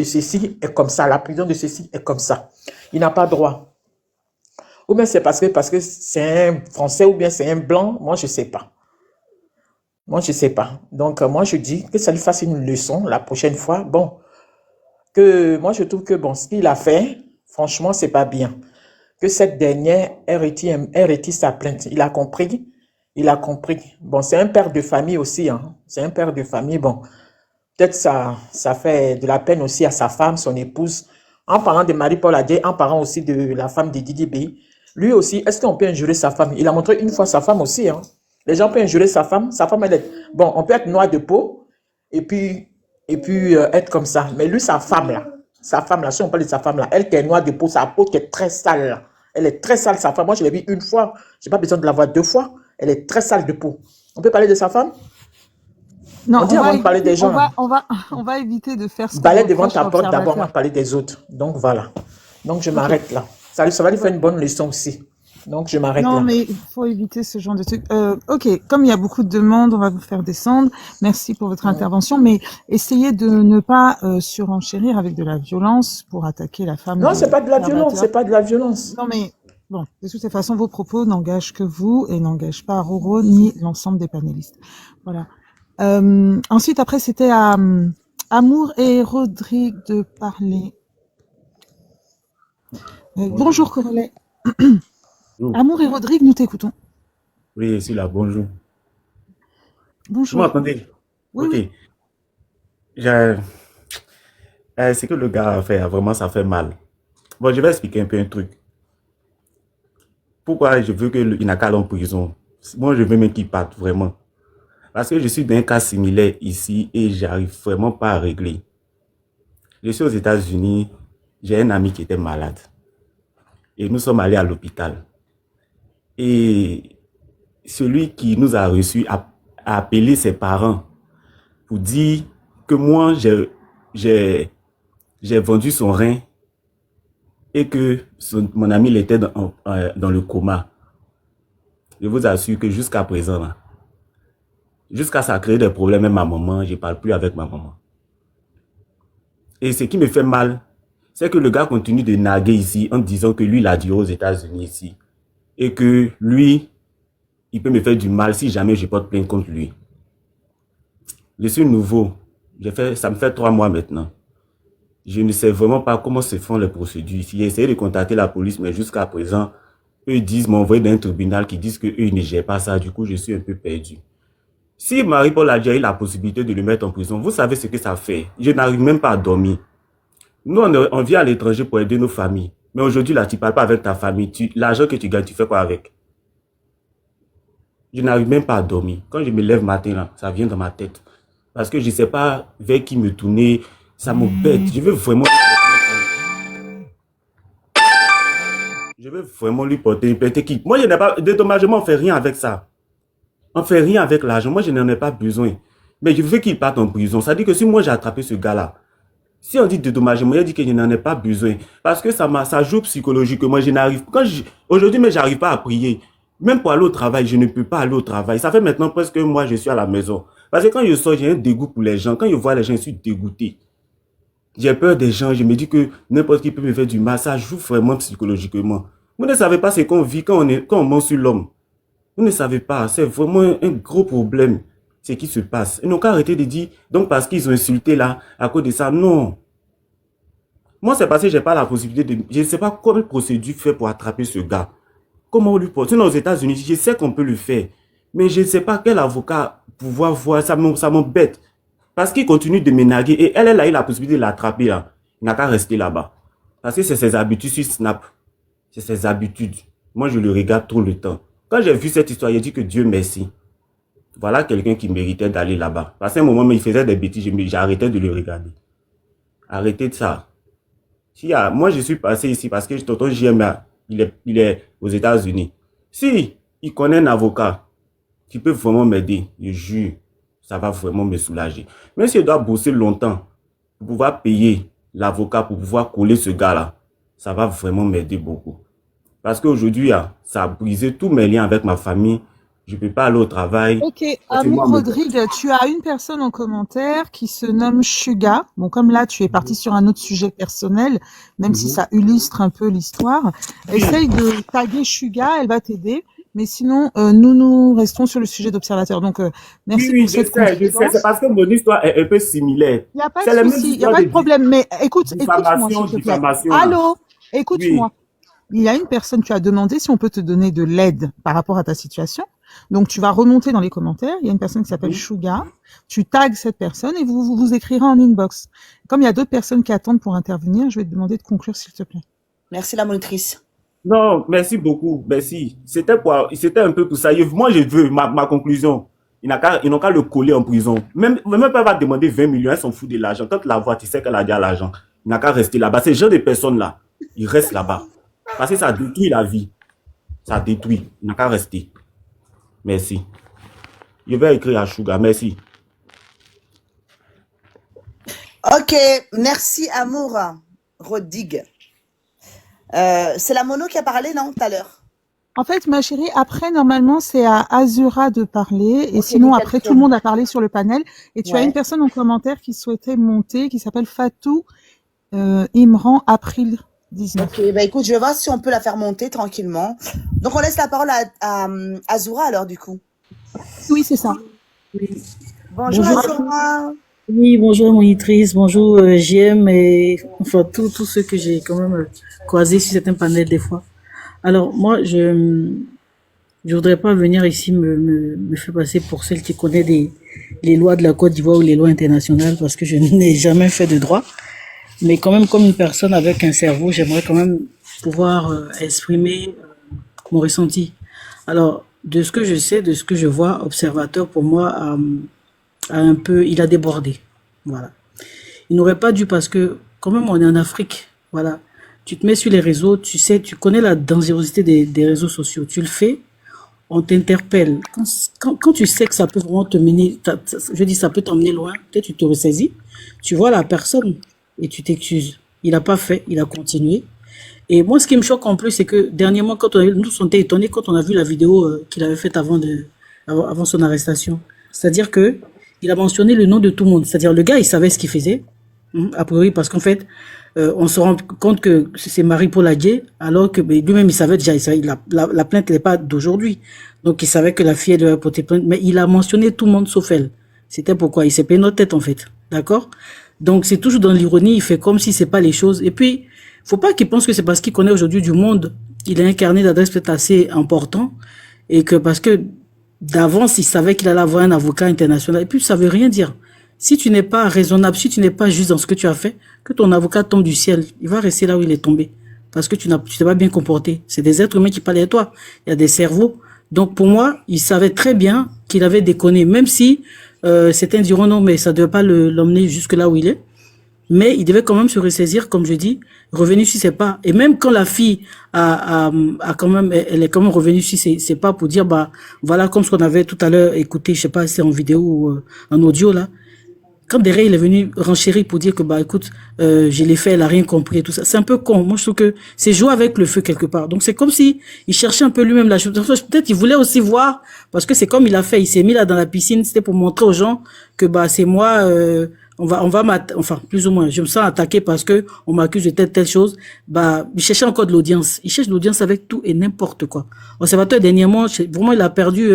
ceci est comme ça, la prison de ceci est comme ça. Il n'a pas droit. Ou bien c'est parce que c'est un Français ou bien c'est un Blanc, moi je ne sais pas. Moi, je ne sais pas. Donc, moi, je dis que ça lui fasse une leçon la prochaine fois. Bon, moi, je trouve que, bon, ce qu'il a fait, franchement, c'est pas bien. Que cette dernière ait retiré sa plainte. Il a compris. Bon, c'est un père de famille aussi, hein. C'est un père de famille. Bon, peut-être ça fait de la peine aussi à sa femme, son épouse. En parlant de Marie-Paul Adjei, en parlant aussi de la femme de Didi Bey. Lui aussi, est-ce qu'on peut injurer sa femme? Il a montré une fois sa femme aussi, hein. Les gens peuvent injurer sa femme. Sa femme, elle est... Bon, on peut être noir de peau et puis être comme ça. Mais lui, sa femme, là, si on parle de sa femme, là, elle qui est noire de peau, sa peau qui est très sale, là. Elle est très sale, sa femme. Moi, je l'ai vue une fois. Je n'ai pas besoin de la voir deux fois. Elle est très sale de peau. On peut parler de sa femme? Non, on dit avant de parler des gens. On va éviter de faire ce Balai devant ta porte, d'abord, on va parler des autres. Donc, voilà. Donc, je m'arrête là. Ça va lui faire une bonne leçon aussi. Donc, je m'arrête là. Non, mais il faut éviter ce genre de trucs. Ok, comme il y a beaucoup de demandes, on va vous faire descendre. Merci pour votre intervention, mais essayez de ne pas surenchérir avec de la violence pour attaquer la femme. Non, c'est pas de la violence, c'est pas de la violence. Non, mais bon, de toutes les façons, vos propos n'engagent que vous et n'engagent pas Roro ni l'ensemble des panélistes. Voilà. Ensuite, après, c'était à Amour et Rodrigue de parler. Bonjour, Corollet. Amour et Rodrigue, nous t'écoutons. Oui, c'est là, bonjour. Bonjour. Vous m'entendez? Oui, Ok. oui. Ce que le gars a fait, vraiment, ça fait mal. Bon, je vais expliquer un peu un truc. Pourquoi je veux qu'il n'a qu'à aller en prison? Moi, je veux même qu'il parte, vraiment. Parce que je suis dans un cas similaire ici et j'arrive vraiment pas à régler. Je suis aux États-Unis, j'ai un ami qui était malade. Et nous sommes allés à l'hôpital. Et celui qui nous a reçus a appelé ses parents pour dire que moi, j'ai vendu son rein et que mon ami il était dans le coma. Je vous assure que jusqu'à présent, là, jusqu'à ça crée des problèmes avec ma maman, je ne parle plus avec ma maman. Et ce qui me fait mal, c'est que le gars continue de naguer ici en disant que lui, il a duré aux États-Unis ici. Et que lui, il peut me faire du mal si jamais je porte plainte contre lui. Je suis nouveau. Ça me fait 3 mois maintenant. Je ne sais vraiment pas comment se font les procédures ici. J'ai essayé de contacter la police, mais jusqu'à présent, eux m'envoient dans un tribunal qui disent qu'eux ne gèrent pas ça. Du coup, je suis un peu perdu. Si Marie-Paul a eu la possibilité de le mettre en prison, vous savez ce que ça fait. Je n'arrive même pas à dormir. Nous, on vient à l'étranger pour aider nos familles. Mais aujourd'hui, là, tu ne parles pas avec ta famille. L'argent que tu gagnes, tu fais quoi avec? Je n'arrive même pas à dormir. Quand je me lève matin, là, ça vient dans ma tête. Parce que je ne sais pas vers qui me tourner. Ça me bête. Je veux vraiment lui porter une plainte. Moi, je n'ai pas de dédommagement, on ne fait rien avec ça. On ne fait rien avec l'argent. Moi, je n'en ai pas besoin. Mais je veux qu'il parte en prison. Ça dit que si moi, j'ai attrapé ce gars-là, si on dit dédommagement, il dit que je n'en ai pas besoin. Parce que ça joue psychologiquement. Aujourd'hui, mais je n'arrive pas à prier. Même pour aller au travail, je ne peux pas aller au travail. Ça fait maintenant presque un mois que je suis à la maison. Parce que quand je sors, j'ai un dégoût pour les gens. Quand je vois les gens, je suis dégoûté. J'ai peur des gens. Je me dis que n'importe qui peut me faire du mal. Ça joue vraiment psychologiquement. Vous ne savez pas ce qu'on vit quand on ment sur l'homme. Vous ne savez pas. C'est vraiment un gros problème, ce qui se passe. Ils n'ont qu'à arrêter de dire, donc parce qu'ils ont insulté là, à cause de ça. Non. Moi, c'est parce que j'ai pas la possibilité de... Je ne sais pas quelle procédure faire pour attraper ce gars. Comment on lui pose? Sinon, aux États-Unis, je sais qu'on peut le faire. Mais je ne sais pas quel avocat pouvoir voir. Ça m'embête. Parce qu'il continue de me narguer. Et elle a eu la possibilité de l'attraper là. Il n'a qu'à rester là-bas. Parce que c'est ses habitudes sur Snap. C'est ses habitudes. Moi, je le regarde tout le temps. Quand j'ai vu cette histoire, j'ai dit que Dieu merci. Voilà quelqu'un qui méritait d'aller là-bas. Parce qu'à un moment, il faisait des bêtises. J'ai arrêté de le regarder. Arrêtez de ça. Moi, je suis passé ici parce que tonton JM, il est aux États-Unis. Si il connaît un avocat qui peut vraiment m'aider, je jure, ça va vraiment me soulager. Même si je dois bosser longtemps pour pouvoir payer l'avocat, pour pouvoir coller ce gars-là, ça va vraiment m'aider beaucoup. Parce qu'aujourd'hui, ça a brisé tous mes liens avec ma famille. Je ne peux pas aller au travail. Ok, Amour Rodrigue, tu as une personne en commentaire qui se nomme Suga. Bon, comme là, tu es parti sur un autre sujet personnel, même si ça illustre un peu l'histoire. Essaye de taguer Suga, elle va t'aider. Mais sinon, nous restons sur le sujet d'observateur. Donc, merci pour cette confidence. Je sais, c'est parce que mon histoire est un peu similaire. Il n'y a pas de souci, il n'y a pas de problème. Mais écoute-moi, s'il te plaît. Allô, écoute-moi. Il y a une personne, tu as demandé si on peut te donner de l'aide par rapport à ta situation. Donc, tu vas remonter dans les commentaires. Il y a une personne qui s'appelle Suga. Tu tags cette personne et vous écrirez en inbox. Comme il y a d'autres personnes qui attendent pour intervenir, je vais te demander de conclure, s'il te plaît. Merci, la monitrice. Non, merci beaucoup. Merci. C'était un peu pour ça. Moi, je veux ma conclusion. Ils n'ont qu'à le coller en prison. Même pas va demander 20 millions, ils s'en foutent de l'argent. Quand tu la vois, tu sais qu'elle a déjà l'argent. Il n'a qu'à rester là-bas. Ces genre de personnes-là, ils restent là-bas. Parce que ça détruit la vie. Ça détruit. Il n'a qu'à rester. Merci. Je vais écrire à Suga. Merci. Ok, merci Amour Rodrigue. C'est la mono qui a parlé, non, tout à l'heure? En fait, ma chérie, après, normalement, c'est à Azura de parler. Et sinon, après, tout le monde a parlé sur le panel. Et tu as une personne en commentaire qui souhaitait monter, qui s'appelle Fatou Imran April 19. Ok, bah écoute, je vais voir si on peut la faire monter tranquillement. Donc, on laisse la parole à Azura, alors, du coup. Oui, c'est ça. Oui. Bonjour Azura. Oui, bonjour monitrice, bonjour JM et enfin tous ceux que j'ai quand même croisés sur certains panels des fois. Alors moi, je voudrais pas venir ici me faire passer pour celle qui connaît les lois de la Côte d'Ivoire ou les lois internationales parce que je n'ai jamais fait de droit. Mais quand même, comme une personne avec un cerveau, j'aimerais quand même pouvoir exprimer mon ressenti. Alors, de ce que je sais, de ce que je vois, observateur pour moi il a débordé. Voilà. Il n'aurait pas dû parce que quand même on est en Afrique. Voilà. Tu te mets sur les réseaux, tu sais, tu connais la dangerosité des réseaux sociaux. Tu le fais, on t'interpelle. Quand tu sais que ça peut vraiment te mener, je dis ça peut t'emmener loin, peut-être tu te ressaisis, tu vois la personne et tu t'excuses. Il n'a pas fait, il a continué. Et moi, ce qui me choque en plus, c'est que dernièrement, nous sommes étonnés quand on a vu la vidéo qu'il avait faite avant son arrestation. C'est-à-dire que il a mentionné le nom de tout le monde. C'est-à-dire le gars, il savait ce qu'il faisait, a priori, parce qu'en fait, on se rend compte que c'est Marie-Paul Adjé, alors que lui-même, il savait déjà, la plainte n'est pas d'aujourd'hui. Donc, il savait que la fille, elle devait porter plainte, mais il a mentionné tout le monde sauf elle. C'était pourquoi il s'est payé notre tête, en fait. D'accord? Donc, c'est toujours dans l'ironie, il fait comme si c'est pas les choses. Et puis, faut pas qu'il pense que c'est parce qu'il connaît aujourd'hui du monde, il a un carnet d'adresses peut-être assez important, et que parce que d'avance, il savait qu'il allait avoir un avocat international. Et puis, ça veut rien dire. Si tu n'es pas raisonnable, si tu n'es pas juste dans ce que tu as fait, que ton avocat tombe du ciel, il va rester là où il est tombé. Parce que tu t'es pas bien comporté. C'est des êtres humains qui parlent à toi. Il y a des cerveaux. Donc, pour moi, il savait très bien qu'il avait déconné. Même si, certains diront non, mais ça ne devait pas l'emmener jusque là où il est. Mais il devait quand même se ressaisir, comme je dis, revenir sur ses pas. Et même quand la fille a quand même, elle est quand même revenue sur ses pas pour dire, bah, voilà, comme ce qu'on avait tout à l'heure écouté, je sais pas si c'est en vidéo ou en audio, là. Quand derrière, il est venu renchérir pour dire que, bah, écoute, je l'ai fait, elle a rien compris et tout ça. C'est un peu con. Moi, je trouve que c'est jouer avec le feu quelque part. Donc, c'est comme si il cherchait un peu lui-même la chose. Peut-être il voulait aussi voir, parce que c'est comme il a fait. Il s'est mis là dans la piscine. C'était pour montrer aux gens que, bah, c'est moi, enfin, plus ou moins, je me sens attaqué parce que on m'accuse de telle chose. Bah, il cherchait encore de l'audience. Il cherche de l'audience avec tout et n'importe quoi. Observateur, dernièrement, vraiment, il a perdu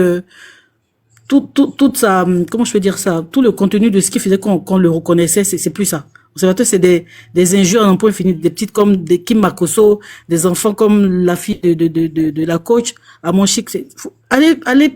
toute sa, comment je peux dire ça, tout le contenu de ce qui faisait qu'on le reconnaissait, c'est plus ça. Observateur, c'est des injures à un point fini, des petites comme des Kim Makosso, des enfants comme la fille de la coach, à mon chic. Allez